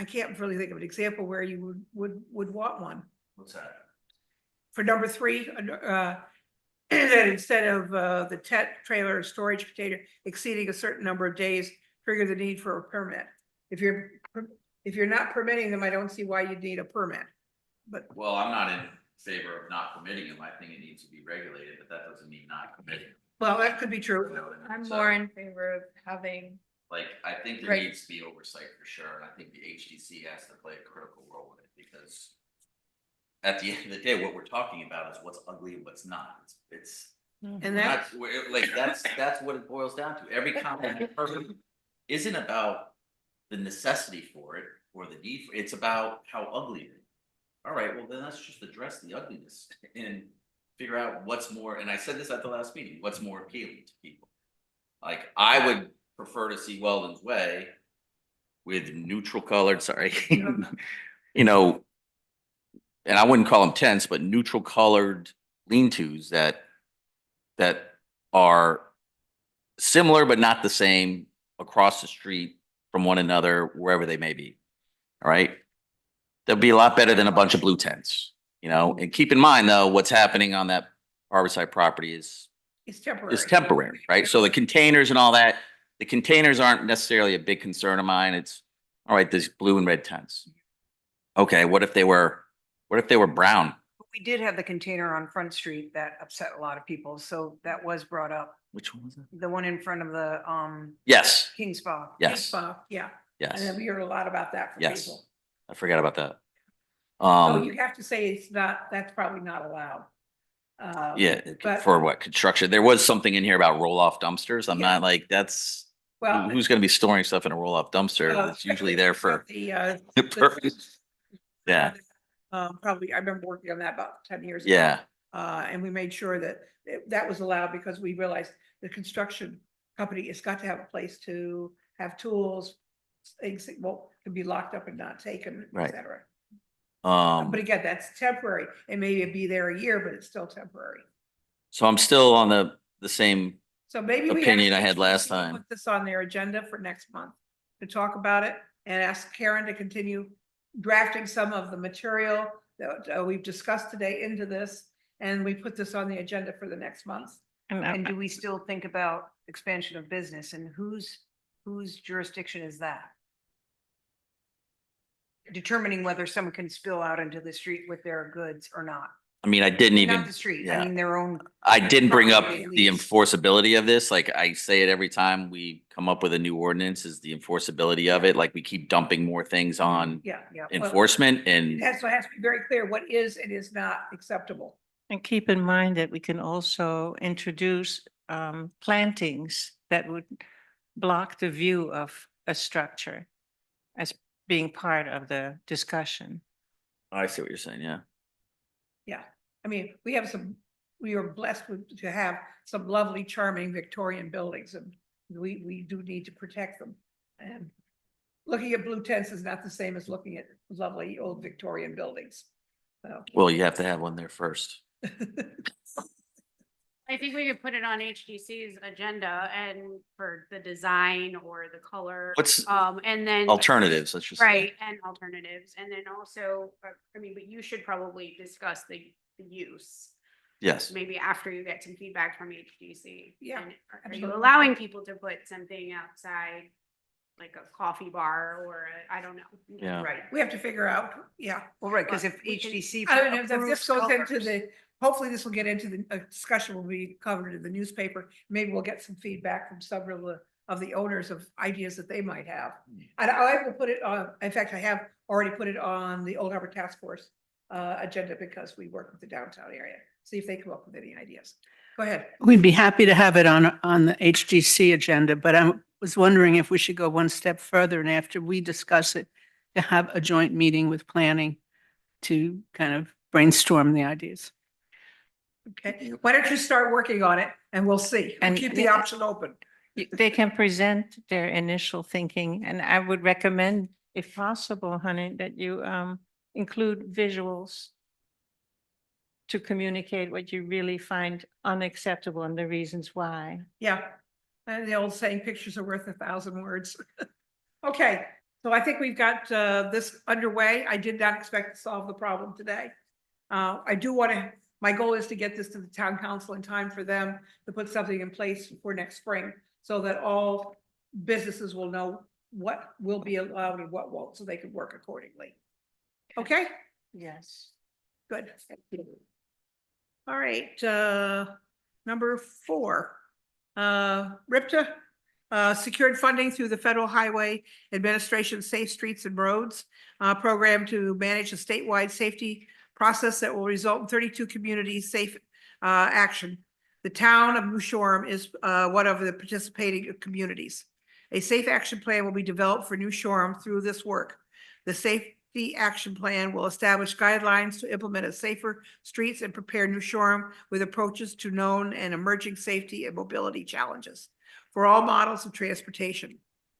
can't really think of an example where you would want one. What's that? For number 3, that instead of the tent, trailer, or storage container exceeding a certain number of days, trigger the need for a permit. If you're If you're not permitting them, I don't see why you'd need a permit. But, Well, I'm not in favor of not permitting them. I think it needs to be regulated, but that doesn't mean not permitting. well, that could be You true. know what I mean? I'm So, more in favor of having, like, I think there Right. needs to be oversight for sure, and I think the HDC has to play a critical role in it, because at the end of the day, what we're talking about is what's ugly and what's not. It's And that, that's what it boils down to. Every comment I've heard isn't about the necessity for it or the need for it. It's about how ugly it is. All right, well, then let's just address the ugliness and figure out what's more, and I said this at the last meeting, what's more appealing to people. Like, I would prefer to see Weldon's Way with neutral colored, sorry, you know, and I wouldn't call them tents, but neutral colored lean-tos that are similar but not the same across the street from one another, wherever they may be. All right? That'd be a lot better than a bunch of blue tents, you know? And keep in mind, though, what's happening on that Harborside property is it's temporary. temporary, right? So the containers and all that, the containers aren't necessarily a big concern of mine. It's, all right, there's blue and red tents. Okay, what if they were brown? We did have the container on Front Street that upset a lot of people, so that was brought up. Which one was that? The one in front of the Yes, King Spa. yes, Yeah, and yes. we heard a lot about that from Yes. people. I forgot about that. So you have to say it's not, that's probably not allowed. Yeah, But, for what, construction? There was something in here about roll-off dumpsters. I'm Yeah. not like, that's, well. who's gonna be storing stuff in a roll-off dumpster? It's usually there for, The, purpose. Yeah, probably, I remember working on that about 10 years ago. yeah, And we made sure that that was allowed because we realized the construction company has got to have a place to have tools, things that can be locked up and not taken, Right. et cetera. But again, that's temporary. It may be there a year, but it's still temporary. so I'm still on the same, So maybe we. Opinion I actually had last should time. Put this on their agenda for next month to talk about it and ask Karen to continue drafting some of the material that we've discussed today into this. And we put this on the agenda for the next month. And do we still think about expansion of business and whose jurisdiction is that? Determining whether someone can spill out into the street with their goods or not. I mean, I didn't even. Not the street, yeah. I mean, their own. I didn't bring up property the lease. enforceability of this. Like I say it every time we come up with a new ordinance is the enforceability of it. Like we keep dumping more things on Yeah, yeah. Well, enforcement and It has to be very clear what is and is not acceptable. And keep in mind that we can also introduce plantings that would block the view of a structure as being part of the discussion. I see what you're saying. Yeah. Yeah, I mean, we are blessed to have some lovely, charming Victorian buildings and we do need to protect them. And looking at blue tents is not the same as looking at lovely old Victorian buildings. So. Well, you have to have one there first. I think we could put it on HDC's agenda and for the design or the color. What's And then. alternatives? Let's just say. Right, and alternatives, and then also, I mean, but you should probably discuss the use. Yes. Maybe after you get some feedback from HDC. Yeah, And Are you absolutely. allowing people to put something outside, like a coffee bar or I don't know. Yeah. Right, we have to figure out, yeah. Well, right, because But if we can- HDC. I mean, if this approves goes into colors- the, hopefully this will get into the discussion will be covered in the newspaper. Maybe we'll get some feedback from several of the owners of ideas that they might have. And I will put it on, in fact, I have already put it on the Old Harbor Task Force agenda because we work with the downtown area. See if they come up with any ideas. Go ahead. We'd be happy to have it on the HGC agenda, but I was wondering if we should go one step further and after we discuss it, to have a joint meeting with planning to kind of brainstorm the ideas. Okay, why don't you start working on it and we'll see. And And- keep the option open. They can present their initial thinking, and I would recommend, if possible, honey, that you include visuals to communicate what you really find unacceptable and the reasons why. Yeah, and the old saying, pictures are worth 1,000 words. Okay, so I think we've got this underway. I did not expect to solve the problem today. I do want to, my goal is to get this to the town council in time for them to put something in place for next spring so that all businesses will know what will be allowed and what won't, so they can work accordingly. Okay, Yes. good. All right, number 4. RIPTA, secured funding through the Federal Highway Administration Safe Streets and Roads program to manage a statewide safety process that will result in 32 communities safe action. The town of New Shoreham is one of the participating communities. A safe action plan will be developed for New Shoreham through this work. The safety action plan will establish guidelines to implement a safer streets and prepare New Shoreham with approaches to known and emerging safety and mobility challenges for all models of transportation.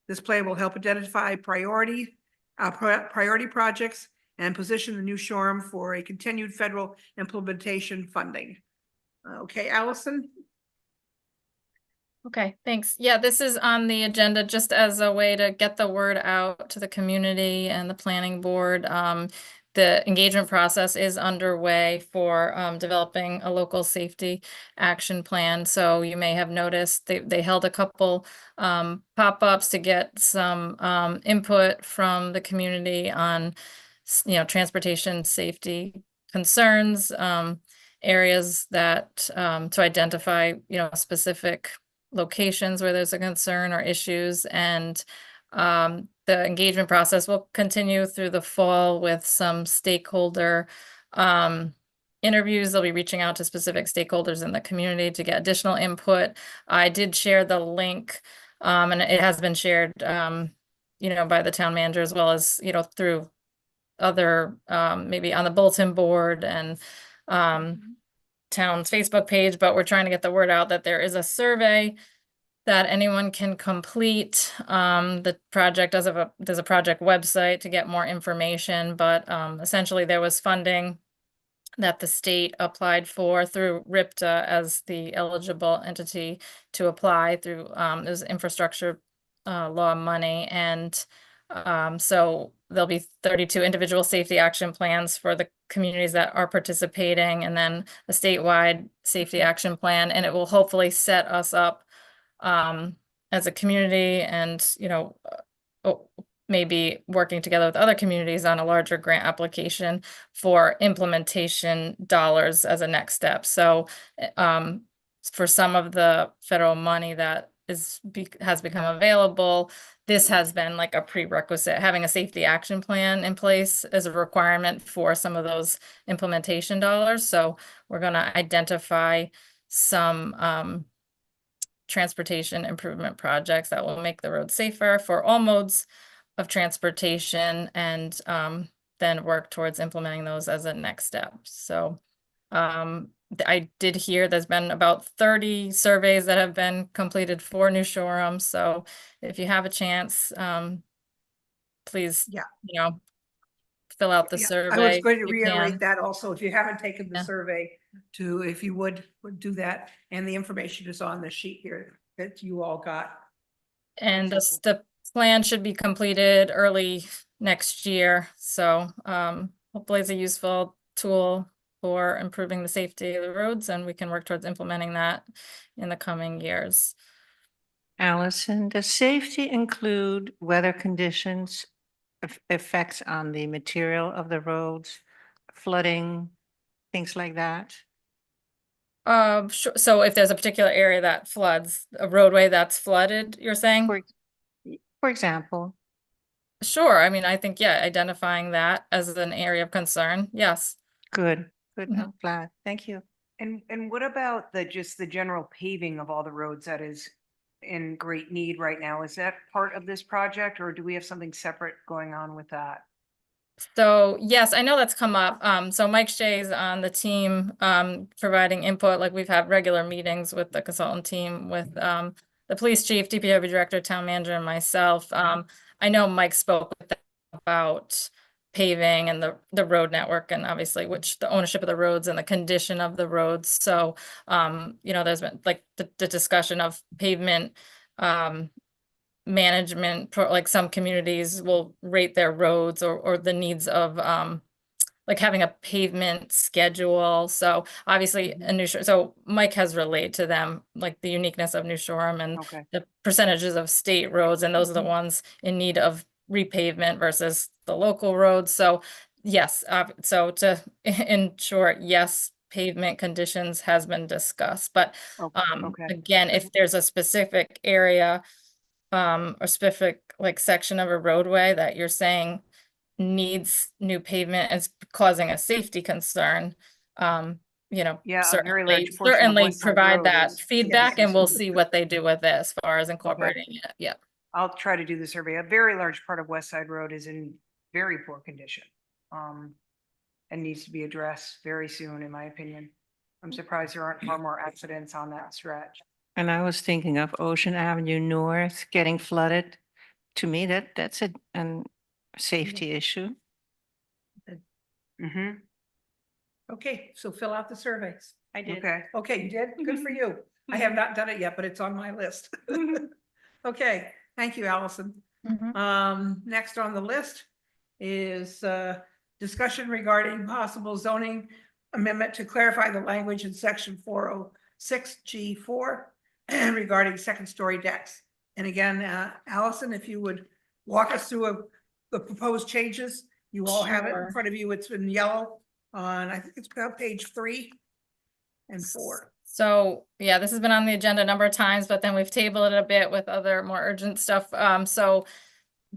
This plan will help identify priority projects and position the New Shoreham for a continued federal implementation funding. Okay, Allison? Okay, thanks. Yeah, this is on the agenda just as a way to get the word out to the community and the planning board. The engagement process is underway for developing a local safety action plan. So you may have noticed they held a couple pop-ups to get some input from the community on transportation safety concerns, areas that to identify specific locations where there's a concern or issues, and the engagement process will continue through the fall with some stakeholder interviews. They'll be reaching out to specific stakeholders in the community to get additional input. I did share the link, and it has been shared by the town manager, as well as through other maybe on the bulletin board and town's Facebook page, but we're trying to get the word out that there is a survey that anyone can complete. The project does have there's a project website to get more information, but essentially there was funding that the state applied for through RIPTA as the eligible entity to apply through there's infrastructure law money, and so there'll be 32 individual safety action plans for the communities that are participating, and then a statewide safety action plan, and it will hopefully set us up as a community, and maybe working together with other communities on a larger grant application for implementation dollars as a next step. So for some of the federal money that has become available, this has been like a prerequisite. Having a safety action plan in place as a requirement for some of those implementation dollars. So we're going to identify some transportation improvement projects that will make the road safer for all modes of transportation, and then work towards implementing those as a next step. So I did hear there's been about 30 surveys that have been completed for New Shoreham. So if you have a chance, please, fill out the survey. I was going to if you can. reiterate that also, if you haven't taken the Yeah. survey, if you would do that, and the information is on the sheet here that you all got. And the plan should be completed early next year. So hopefully it's a useful tool for improving the safety of the roads, and we can work towards implementing that in the coming years. Allison, does safety include weather conditions, effects on the material of the roads, flooding, things like that? Sure. So if there's a particular area that floods, a roadway that's flooded, you're saying? For example, Sure. I mean, I think, yeah, identifying that as an area of concern. Yes. good, Mhm. I'm glad, thank you. And what about just the general paving of all the roads that is in great need right now? Is that part of this project, or do we have something separate going on with that? So yes, I know that's come up. So Mike Shea's on the team, providing input. Like, we've had regular meetings with the consultant team, with the police chief, DPW director, town manager, and myself. I know Mike spoke with them about paving and the road network, and obviously the ownership of the roads and the condition of the roads. So there's been like the discussion of pavement management, like some communities will rate their roads or the needs of like having a pavement schedule. So obviously a New Shore, so Mike has relayed to them like the uniqueness of New Shoreham and Okay. the percentages of state roads, and those are the ones in need of repavement versus the local roads. So yes, so to in short, yes, pavement conditions has been discussed, but Okay. again, if there's a specific area or specific like section of a roadway that you're saying needs new pavement and is causing a safety concern, you know, Yeah, a very large certainly, portion of certainly West Side provide Road that is- feedback and we'll see what they do with it as far as incorporating it. Yeah. I'll try to do the survey. A very large part of West Side Road is in very poor condition. And needs to be addressed very soon, in my opinion. I'm surprised there aren't far more accidents on that stretch. And I was thinking of Ocean Avenue North getting flooded. To me, that's an safety issue. Mm-hmm. Okay, so fill out the surveys. I Okay. Okay, you did? Good for you. I have not done it yet, but it's on my list. Okay, thank you, Allison. Next on the list is discussion regarding possible zoning amendment to clarify the language in section 406G4 regarding second-story decks. And again, Allison, if you would walk us through the proposed changes. You all have it in Sure. front of you. It's in yellow on, I think it's about page 3 and 4. So, yeah, this has been on the agenda a number of times, but then we've tabled it a bit with other more urgent stuff. So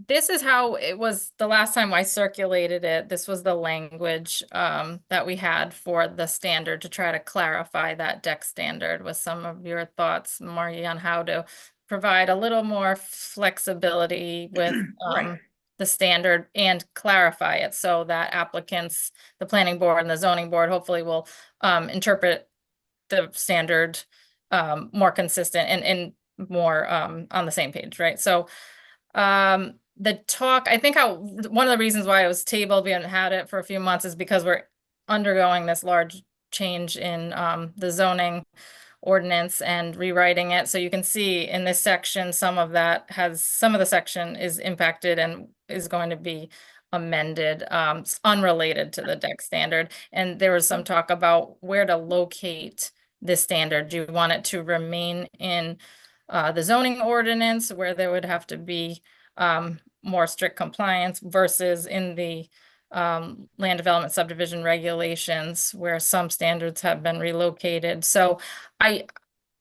this is how it was the last time I circulated it. This was the language that we had for the standard to try to clarify that deck standard with some of your thoughts, Margie, on how to provide a little more flexibility with Right. the standard and clarify it so that applicants, the planning board and the zoning board hopefully will interpret the standard more consistent and more on the same page, right? So the talk, I think one of the reasons why it was tabled, we hadn't had it for a few months, is because we're undergoing this large change in the zoning ordinance and rewriting it. So you can see in this section, some of the section is impacted and is going to be amended, unrelated to the deck standard. And there was some talk about where to locate this standard. Do you want it to remain in the zoning ordinance where there would have to be more strict compliance versus in the land development subdivision regulations where some standards have been relocated? So I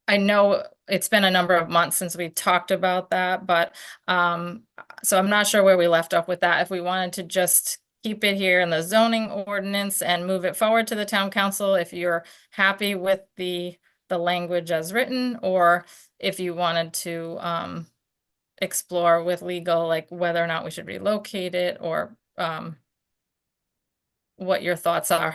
know it's been a number of months since we talked about that, but so I'm not sure where we left off with that. If we wanted to just keep it here in the zoning ordinance and move it forward to the town council, if you're happy with the language as written, or if you wanted to explore with legal, like whether or not we should relocate it, or what your thoughts are.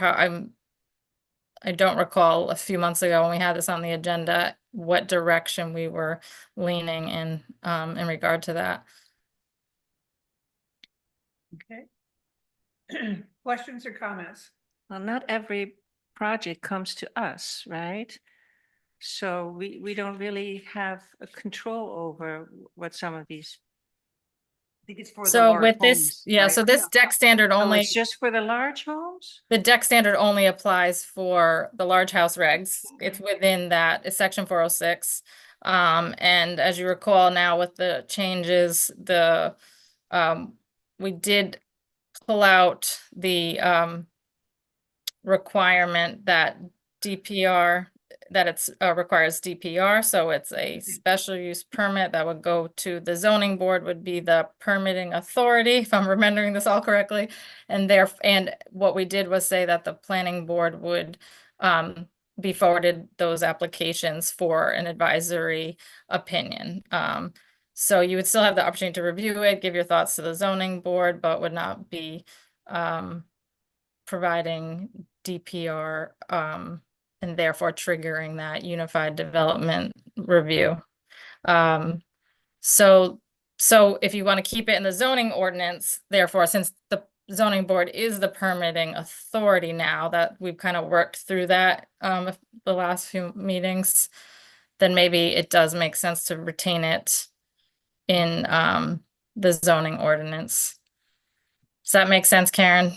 I don't recall a few months ago when we had this on the agenda, what direction we were leaning in regard to that. Okay. Questions or comments? Well, not every project comes to us, right? So we don't really have a control over what some of these. I think it's for the So large with this, homes, yeah, right? so this deck standard Oh, only, it's just for the large homes? the deck standard only applies for the large house regs. It's within that, it's section 406. And as you recall now with the changes, we did pull out the requirement that DPR, that it's requires DPR, so it's a special use permit that would go to the zoning board, would be the permitting authority, if I'm remembering this all correctly. And what we did was say that the planning board would be forwarded those applications for an advisory opinion. So you would still have the opportunity to review it, give your thoughts to the zoning board, but would not be providing DPR and therefore triggering that unified development review. So if you want to keep it in the zoning ordinance, therefore, since the zoning board is the permitting authority now that we've kind of worked through that the last few meetings, then maybe it does make sense to retain it in the zoning ordinance. Does that make sense, Karen?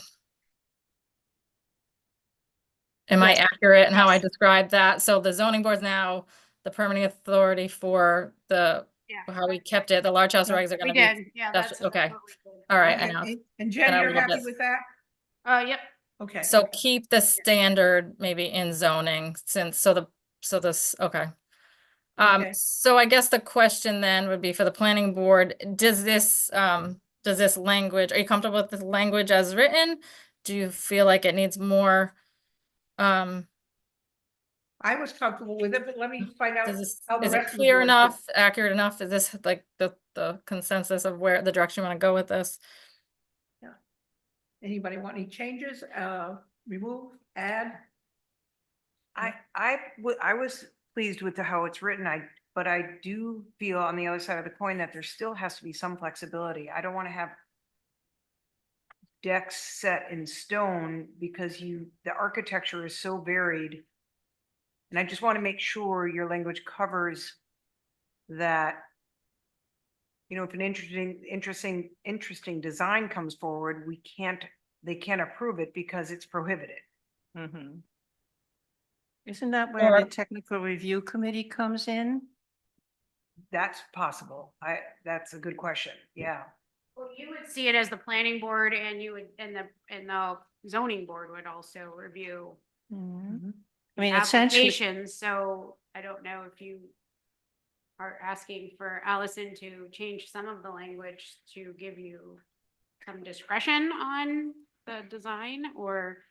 Am I Yes. accurate in how I Yes. described that? So the zoning board's now the permitting authority for the, Yeah. how we kept it, the large house Yeah, regs are We gonna be. did, yeah, that's- that's. Okay, what we did. all right, I Okay, know. and And Jen, I you're love happy this. with that? Yep, Okay. So keep the standard maybe in zoning since, so this, okay. Okay. So I guess the question then would be for the planning board, does this language, are you comfortable with the language as written? Do you feel like it needs more? I was comfortable with it, but let me find out how the Is it rest of the clear board enough, accurate enough? Is this like the consensus of where the direction you want to go with this? Anybody want any changes, remove, add? I was pleased with how it's written. But I do feel on the other side of the coin that there still has to be some flexibility. I don't want to have decks set in stone because the architecture is so varied. And I just want to make sure your language covers that. You know, if an interesting design comes forward, they can't approve it because it's prohibited. Mhm. Isn't that where the Or- technical review committee comes in? That's possible. That's a good question. Yeah. well, you would see it as the planning board and you would, and the zoning board would also review Mhm. I the mean, essentially, applications, so I don't know if you are asking for Allison to change some of the language to give you some discretion on the design, or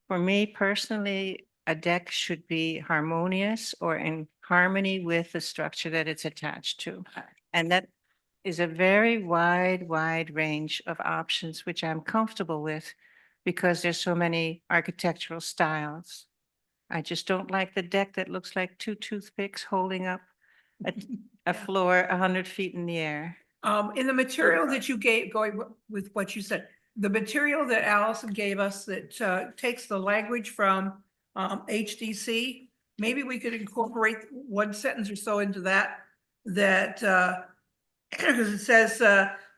for me personally, a deck should be harmonious or in harmony with the structure that it's attached to. And that is a very wide range of options, which I'm comfortable with because there's so many architectural styles. I just don't like the deck that looks like two toothpicks holding up a floor 100 feet in the air. In the material that you gave, going with what you said, the material that Allison gave us that takes the language from HDC, maybe we could incorporate one sentence or so into that, because it says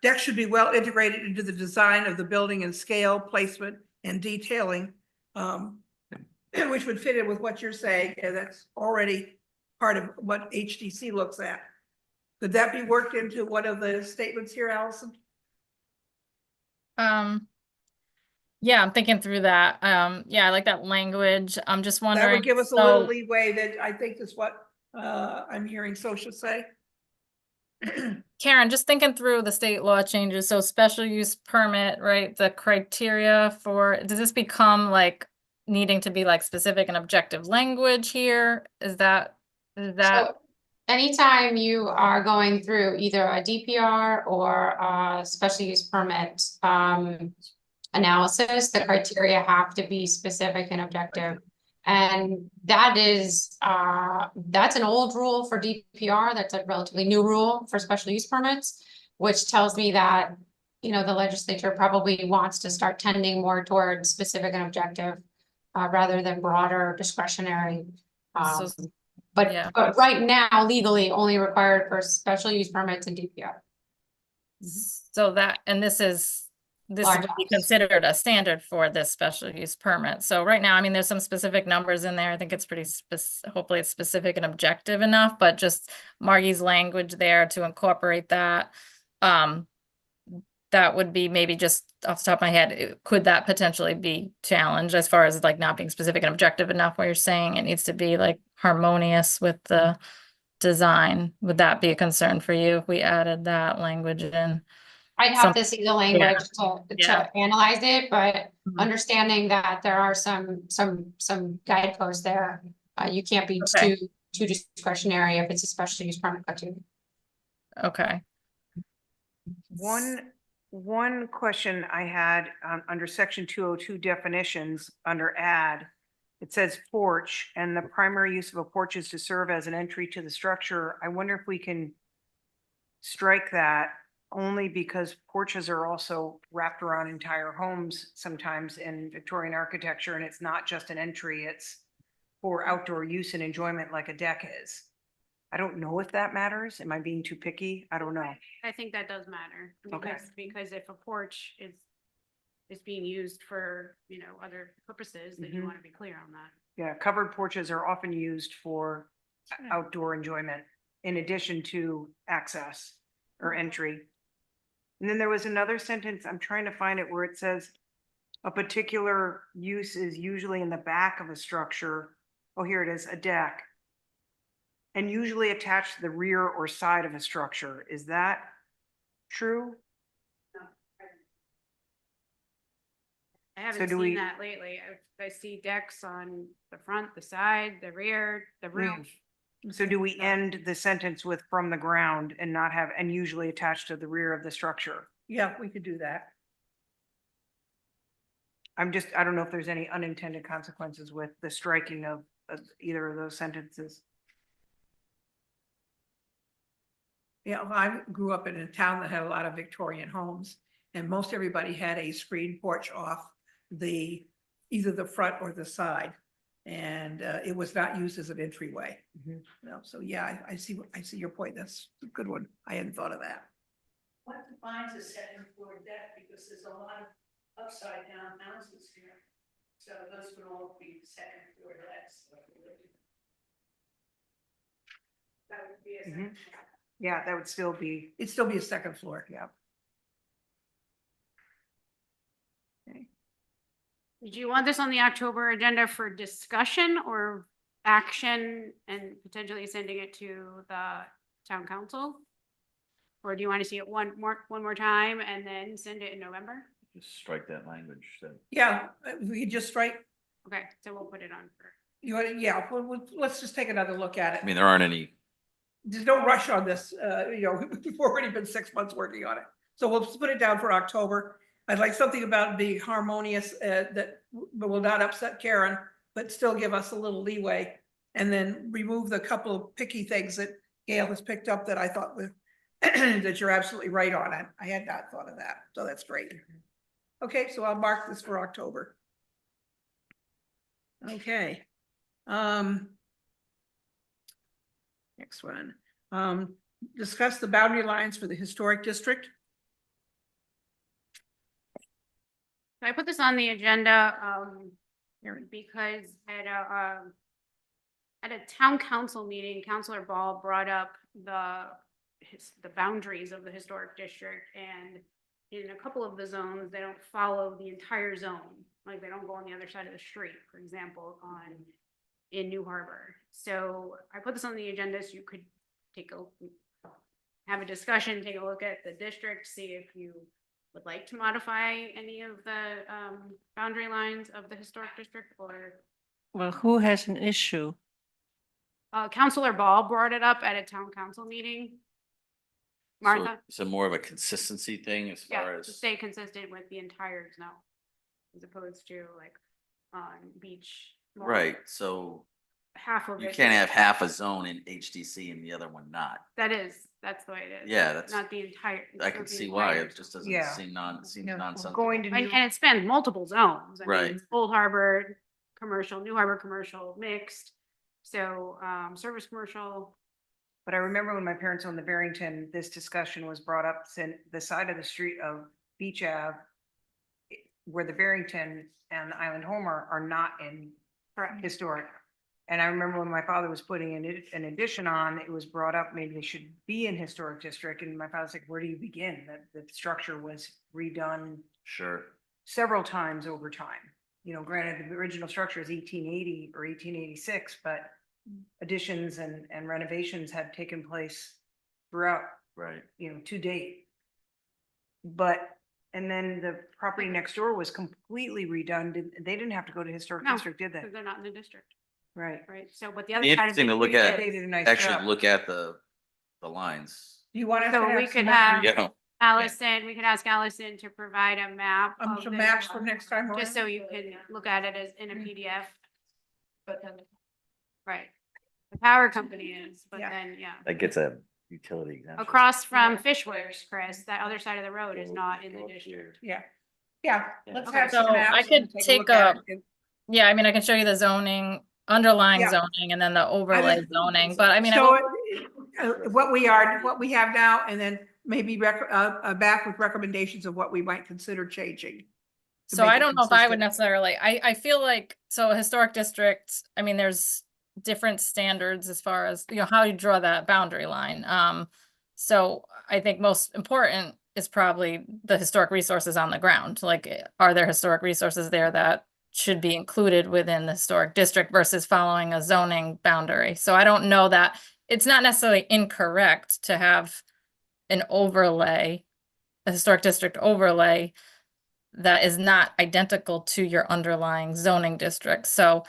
decks should be well integrated into the design of the building and scale, placement, and detailing, which would fit in with what you're saying, and that's already part of what HDC looks at. Could that be worked into one of the statements here, Allison? Yeah, I'm thinking through that. Yeah, I like that language. I'm just That wondering. would give us a little so- leeway that I think is what I'm hearing Social say. Karen, just thinking through the state law changes, so special use permit, right? The criteria for, does this become like needing to be like specific and objective language here? Is that? So anytime you are going through either a DPR or a special use permit analysis, the criteria have to be specific and objective. And that is, that's an old rule for DPR. That's a relatively new rule for special use permits, which tells me that, you know, the legislature probably wants to start tending more towards specific and objective rather than broader discretionary. So- But, yeah. but right now legally only required for special use permits and DPR. So that, and this would be Large house. considered a standard for this special use permit. So right now, I mean, there's some specific numbers in there. I think it's pretty hopefully it's specific and objective enough, but just Margie's language there to incorporate that. That would be maybe just off the top of my head, could that potentially be challenged as far as like not being specific and objective enough where you're saying it needs to be like harmonious with the design? Would that be a concern for you if we added that language in? I'd have to see the language to Yeah. analyze it, but Mhm. understanding that there are some guideposts there. You can't be Okay. too discretionary if it's a special use permit criteria. Okay. One question I had under section 202 definitions, under add, it says porch, and the primary use of a porch is to serve as an entry to the structure. I wonder if we can strike that only because porches are also wrapped around entire homes sometimes in Victorian architecture, and it's not just an entry, it's for outdoor use and enjoyment like a deck is. I don't know if that matters. Am I being too picky? I don't know. I think that does matter. Okay. Because if a porch is is being used for, you know, other purposes, then you Mhm. want to be clear on that. Yeah, covered porches are often used for outdoor enjoyment in addition to access or entry. And then there was another sentence, I'm trying to find it, where it says a particular use is usually in the back of a structure. Oh, here it is, a deck. And usually attached to the rear or side of a structure. Is that true? I haven't do seen we- that lately. I see decks on the front, the side, the rear, the roof. So do we end the sentence with from the ground and not have, and usually attached to the rear of the structure? Yeah, we could do that. I don't know if there's any unintended consequences with the striking of either of those sentences. Yeah, well, I grew up in a town that had a lot of Victorian homes, and most everybody had a screen porch off either the front or the side. And it was not used as an entryway. Mhm. No, so yeah, I see your point. That's a good one. I hadn't thought of that. What defines a second floor deck? Because there's a lot of upside down houses here. So those would all be second floor decks. That would be a second floor. Yeah, that would still be, It'd still be a second floor. yeah. Do you want this on the October agenda for discussion or action and potentially sending it to the town council? Or do you want to see it one more time and then send it in November? Just strike that language. Yeah, we could just strike, Okay, so we'll put it on for. you want, yeah, let's just take another look at I mean, it. there aren't any, There's no rush on this, we've already been 6 months working on it. So we'll just put it down for October. I'd like something about being harmonious, that will not upset Karen, but still give us a little leeway. And then remove the couple of picky things that Gail has picked up that I thought was, that you're absolutely right on it. I had not thought of that, so that's great. Okay, so I'll mark this for October. Okay. Next one, discuss the boundary lines for the historic district. I put this on the agenda, because at a town council meeting, Councilor Ball brought up the boundaries of the historic district, and in a couple of the zones, they don't follow the entire zone. Like they don't go on the other side of the street, for example, in New Harbor. So I put this on the agenda so you could have a discussion, take a look at the district, see if you would like to modify any of the boundary lines of the historic district, or Well, who has an issue? Councilor Ball brought it up at a town council meeting. Martha, is it more of a consistency thing as far yeah, as? to stay consistent with the entire zone, as opposed to like on beach. mall. Right, so Half of it. you can't have half a zone in HDC and the other one not. That's the way it is. Yeah, that's, Not the entire. I not can the see why, entire it just zone. doesn't Yeah. seems Yeah, nonsensical. going to And, New, and it spans multiple zones. I mean, Right. it's Old Harbor, commercial, New Harbor, commercial, mixed. So, service commercial, but I remember when my parents owned the Barrington, this discussion was brought up, since the side of the street of Beach Ave, where the Barrington and the Island Home are not in historic. And I remember when my father was putting an addition on, it was brought up, maybe they should be in historic district, and my father's like, where do you begin? That the structure was redone Sure, several times over time. You know, granted, the original structure is 1880 or 1886, but additions and renovations had taken place throughout, right. to date. But, and then the property next door was completely redone. They didn't have to go to historic No, district, did they? because they're not in the district, Right. right? So, but the other Be side of the interesting to look street at, They is- did a nice actually job. look at the lines. Do you want us to So have we some could map- have- You know, Allison, we could ask Allison to provide a map. of some the- maps for next time around? Just so you can look at it as in a PDF. Right. The power company is, but Yeah. then, yeah. that gets a utility exemption. Across from Fishwares, Chris, that other side of the road is not in the district. Yeah, yeah, let's Okay. have some So maps. I could and take look at a- it. Yeah, I mean, I can show you the zoning, underlying Yeah. zoning, and then the overlay zoning, but I mean, I So, will- what we have now, and then maybe back with recommendations of what we might consider changing. So make I it don't know if I would consistent. necessarily, I feel like, so a historic district, I mean, there's different standards as far as, how you draw that boundary line. So I think most important is probably the historic resources on the ground. Like, are there historic resources there that should be included within the historic district versus following a zoning boundary? So I don't know that, it's not necessarily incorrect to have an overlay, a historic district overlay that is not identical to your underlying zoning district. So,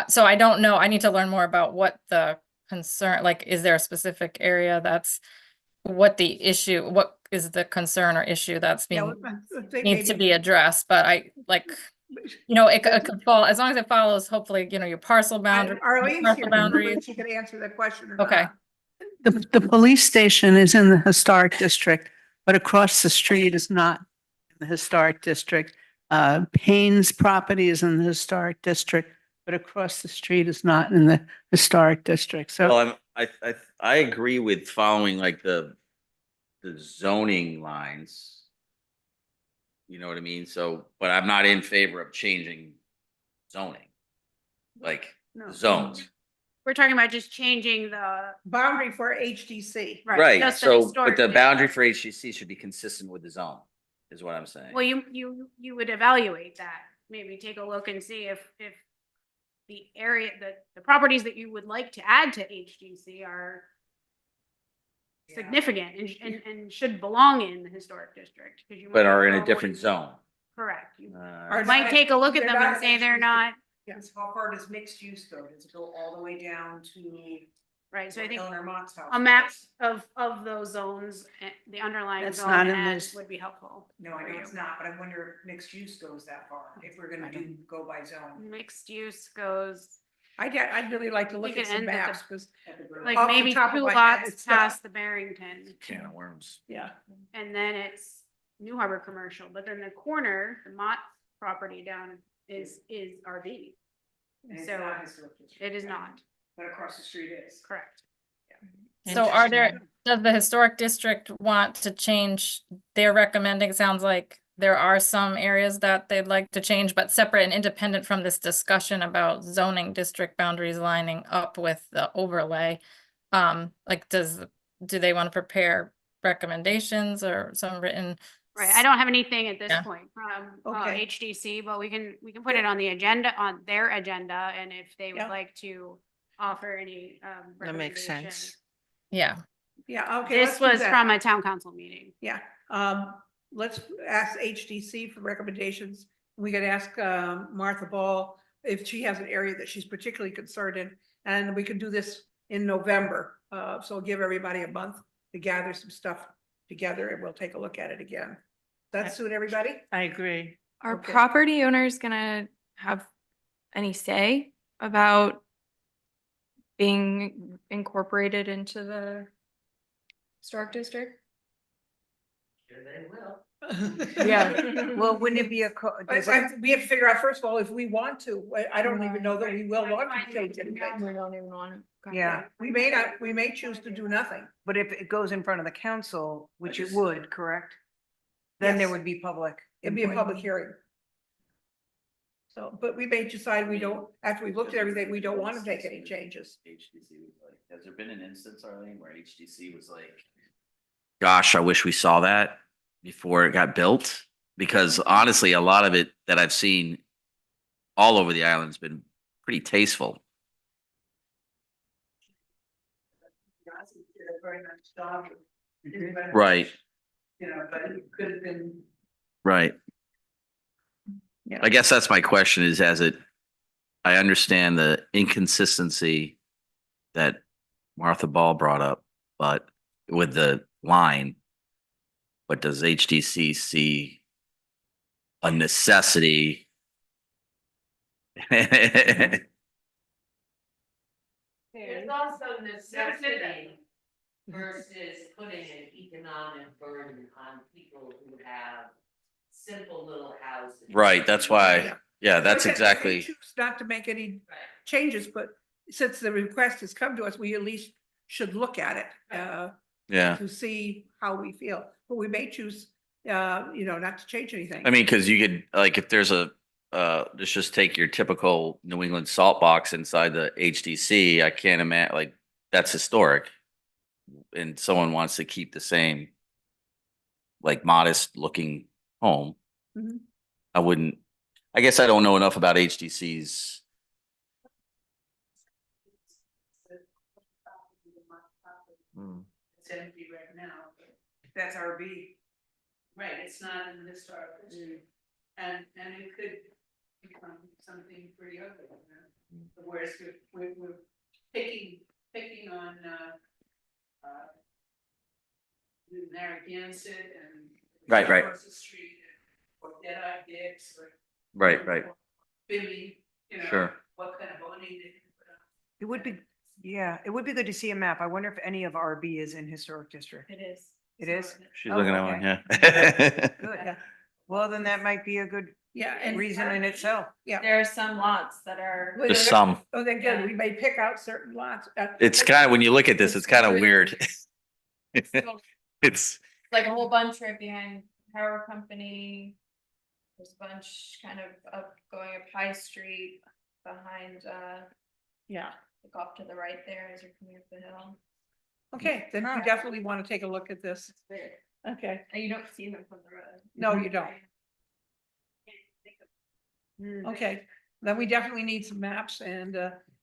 so I don't know. I need to learn more about what the concern, like, is there a specific area that's what the issue, what is the concern or issue that's Yeah, being, I think needs to maybe- be addressed, but I like, it could fall, as long as it follows, hopefully, your parcel boundary. Arlene's parcel here, boundaries. she could answer that question or Okay. not. The police station is in the historic district, but across the street is not in the historic district. Payne's property is in the historic district, but across the street is not in the historic district. So Well, I agree with following like the zoning lines. You know what I mean? So, but I'm not in favor of changing zoning. Like No. zones. We're talking about just changing the. Boundary for HDC. Right, just the so, but historic the district. boundary for HGC should be consistent with the zone, is what I'm saying. Well, you would evaluate that, maybe take a look and see if the area, the properties that you would like to add to HDC are significant and should belong in the historic district. 'Cause you But might are in go a different and- zone. Correct. You Uh, might take a look at They're them and not say they're HDC. not, Yes, how far does mixed use go? Does it go all the way down to right, so I think Eleanor Mott's house? a map of those zones, the underlying That's zone not in as this. would be helpful. No, I for know you. it's not, but I wonder if mixed use goes that far, if we're gonna go by zone. Mixed use goes, I'd really like to look We at can some end at the- maps, because, like Off the maybe top of two my head, lots it's not- past the Barrington. Can of worms. yeah. And then it's New Harbor Commercial, but then the corner, the Mott property down is RV. And it's So not historic district, it is right? not, But across the street is. correct. So does the historic district want to change, they're recommending, it sounds like there are some areas that they'd like to change, but separate and independent from this discussion about zoning district boundaries lining up with the overlay. Like, do they want to prepare recommendations or some written? Right, I don't have anything at this Yeah. point from Okay. HDC, but we can put it on the agenda, on their agenda, and if they would Yeah. like to offer any That makes recommendation. sense. Yeah, Yeah, okay. let's This do was that. from a town council meeting. Yeah, let's ask HDC for recommendations. We could ask Martha Ball if she has an area that she's particularly concerned in, and we can do this in November. So give everybody a month to gather some stuff together, and we'll take a look at it again. Does that suit everybody? I agree. Are Okay. property owners gonna have any say about being incorporated into the historic district? Sure they will. Yeah, well, wouldn't it be a, We have to figure out, first of all, if we want to. I don't even know that we will want to change anything. We don't even want to. yeah, We may not, we may choose to do nothing. but if it goes in front of the council, which it would, correct? Then there Yes. would be public. It'd be a input. public hearing. So, but we may decide we don't, after we've looked at everything, we don't want to make any changes. HDC was like, has there been an instance, Arlene, where HDC was like, gosh, I wish we saw that before it got built? Because honestly, a lot of it that I've seen all over the island's been pretty tasteful. Right, You know, but it could have been. right. Yeah. I guess that's my question is I understand the inconsistency that Martha Ball brought up, but with the line, but does HDC see a necessity? There's also necessity versus putting an economic burden on people who have simple little houses. Right, that's why, yeah, that's Like I said, we exactly, choose Not to make any Right. changes, but since the request has come to us, we at least should look at it, yeah, to see how we feel. But we may choose not to change anything. I mean, because you could, like, if there's let's just take your typical New England salt box inside the HDC, I can't imagine, like, that's historic. And someone wants to keep the same, like, modest looking home. Mhm. I guess I don't know enough about HDCs. It's empty right now. That's RB. Right, it's not in the historic district. And it could become something pretty ugly. Whereas we're picking on, Narragansett and. Right. across the street, or Deadeye Dicks, or. Right. Billy, Sure. what kind of awning they can put up. It would be, yeah, it would be good to see a map. I wonder if any of RB is in historic district. It is. It is? She's Oh, looking at one, okay. yeah. Good. Well, then that might be a good Yeah, and reason in itself. There are some lots that are. Just some. Oh, they're good. We may pick out certain lots. It's kind of, when you look at this, it's kind of weird. It's, Like a whole bunch right behind Power Company. There's a bunch kind of up going up High Street behind Yeah. like off to the right there as you're coming up the hill. Okay, then we definitely want to take a look at this. It's weird. Okay. And you don't see them from the road. No, you don't. Okay, then we definitely need some maps, and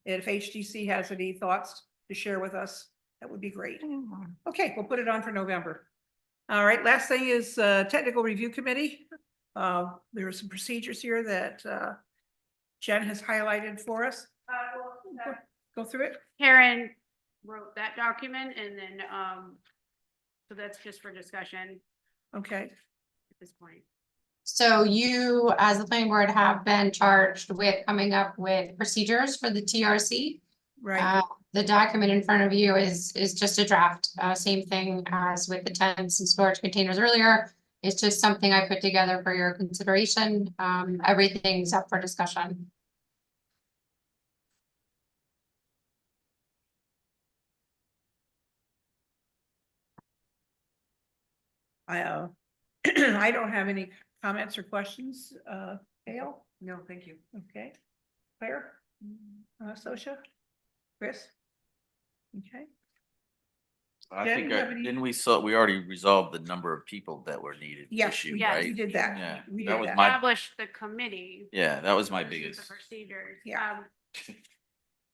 if HTC has any thoughts to share with us, that would be great. Okay, we'll put it on for November. All right, last thing is technical review committee. There are some procedures here that Jen has highlighted for us. Go through it. Karen wrote that document and then, so that's just for discussion Okay, at this point. So you, as the planning board, have been charged with coming up with procedures for the TRC. right. The document in front of you is just a draft, same thing as with the tents and storage containers earlier. It's just something I put together for your consideration. Everything's up for discussion. I I don't have any comments or questions. Hale? No, thank you. Okay. Claire? Sosha? Chris? Okay. I Jen, think, you have any- didn't we already resolved the number of people that were needed Yes, issue, we Yes. we right? did that. Yeah, We that did was that. my, Establish the committee. yeah, that was my versus the biggest. Procedures. Yeah.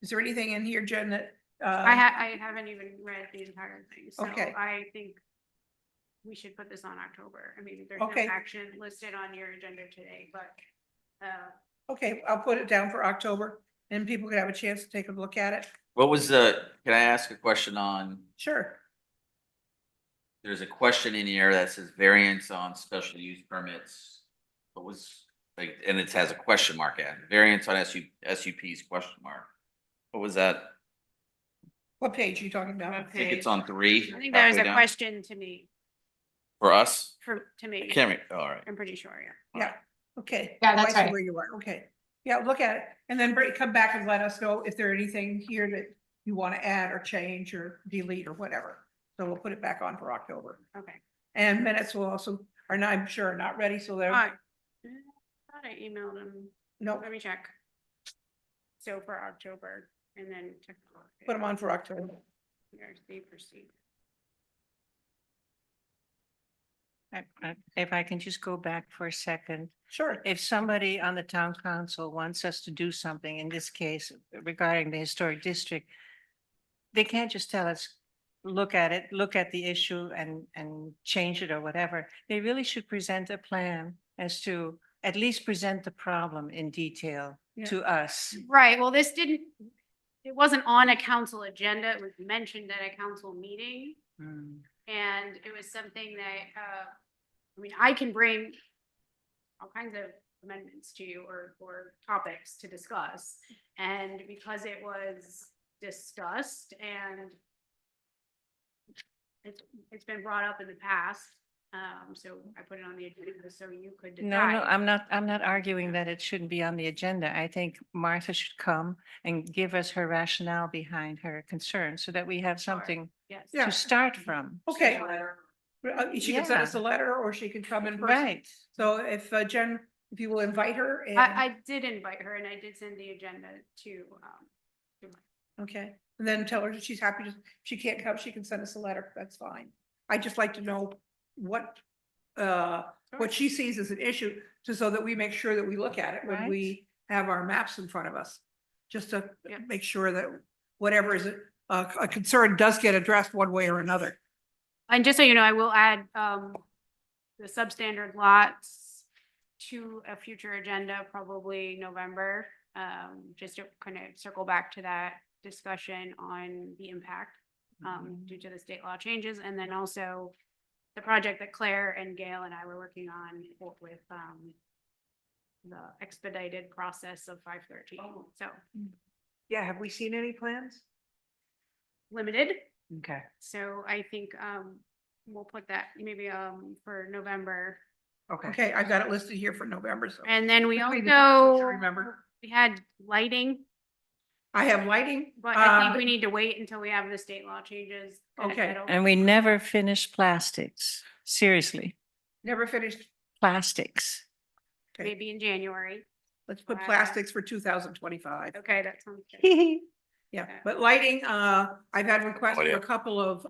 Is there anything in here, Jen, that? I haven't even read the entire thing, so Okay. I think we should put this on October. I mean, there's no Okay. action listed on your agenda today, but Okay, I'll put it down for October and people can have a chance to take a look at it. What was can I ask a question on, Sure. there's a question in here that says variance on special use permits. What was, like, and it has a question mark at it, variance on SUP's question mark. What was that? What page are you talking about? I think it's on 3. I think that was a halfway down. question to me, For us? to me. I can't read, all right. I'm pretty sure, yeah. Yeah, okay. Yeah, Oh, that's I see right. where you are, okay. Yeah, look at it and then come back and let us know if there's anything here that you want to add or change or delete or whatever. So we'll put it back on for October. Okay. And minutes will also, are not, I'm sure, not ready, so I they're, thought I emailed them. no, Let me check. So for October and then. put them on for October. Here's the proceed. If I can just go back for a second. Sure. If somebody on the town council wants us to do something, in this case regarding the historic district, they can't just tell us, look at it, look at the issue and change it or whatever. They really should present a plan as to at least present the problem in detail to us. Right, well, this didn't, it wasn't on a council agenda. It was mentioned at a council meeting. Hmm. And it was something that, I mean, I can bring all kinds of amendments to you or topics to discuss. And because it was discussed and it's been brought up in the past, so I put it on the agenda so you could decide. No, I'm not arguing that it shouldn't be on the agenda. I think Martha should come and give us her rationale behind her concern so that we have something Yes. Yeah. to start from. Okay. She can send us a Yeah. letter or she can come in person. Right. So if Jen, if you will invite her and, I did invite her and I did send the agenda to, okay, and then tell her that she's happy to, if she can't come, she can send us a letter. That's fine. I'd just like to know what she sees as an issue, just so that we make sure that we look at it when Right. we have our maps in front of us. Just to Yeah. make sure that whatever is a concern does get addressed one way or another. and just so you know, I will add, the substandard lots to a future agenda, probably November. Just to kind of circle back to that discussion on the impact, due to the state law changes, and then also the project that Claire and Gail and I were working on with, the expedited process of 513. So Yeah, have we seen any plans? limited. Okay. So I think, we'll put that maybe, for November. Okay, I've got it listed here for November, so. And then we Quickly, also, remember, we had lighting, I have lighting. but I think we need to wait until we have the state law changes. kinda Okay. settled. And we never finished plastics. Seriously, Never finished. plastics. Okay. Maybe in January. Let's put plastics for 2025. Okay, that sounds good. Yeah, Okay. but lighting, I've had requests for yeah. a couple of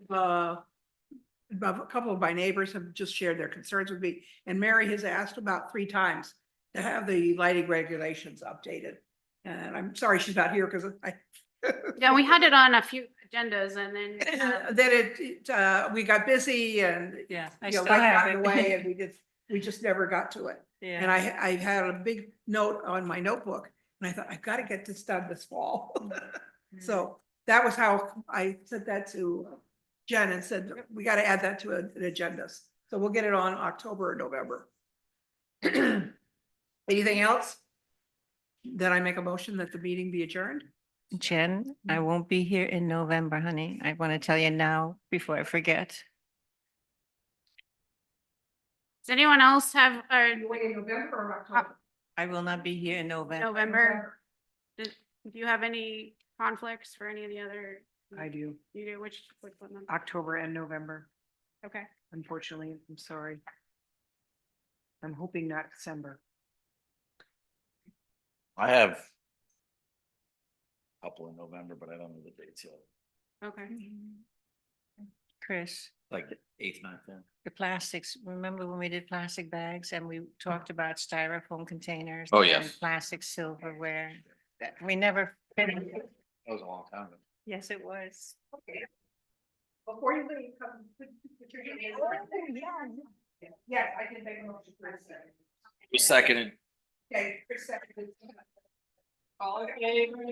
my neighbors have just shared their concerns with me. And Mary has asked about 3 times to have the lighting regulations updated. And I'm sorry she's not here because I. Yeah, we had it on a few agendas and then, Then we got busy and, Yeah, I you know, still life have got in it. the way and we just never got to it. And Yeah. I had a big note on my notebook and I thought, I've got to get this done this fall. So that was how I sent that to Jen and said, we got to add that to an agendas. So we'll get it on October or November. Anything else? Then I make a motion that the meeting be adjourned. Jen, I won't be here in November, honey. I want to tell you now before I forget. does anyone else have, Wait, in November or October? I will not be here in November. November? Do you have any conflicts for any of the other? I do. You do, which one? October and November, Okay. unfortunately. I'm sorry. I'm hoping not December. I have a couple in November, but I don't know the dates yet. Okay. Chris, Like the 8th, 9th, 10th. the plastics, remember when we did plastic bags and we talked about styrofoam containers? Oh, and yes. Plastic silverware. That we never finished. That was a long time ago. Yes, it was. Before you leave, come. Put your hand in. Yes, I can make a motion for a second. Who seconded? Okay, for a second. All in favor?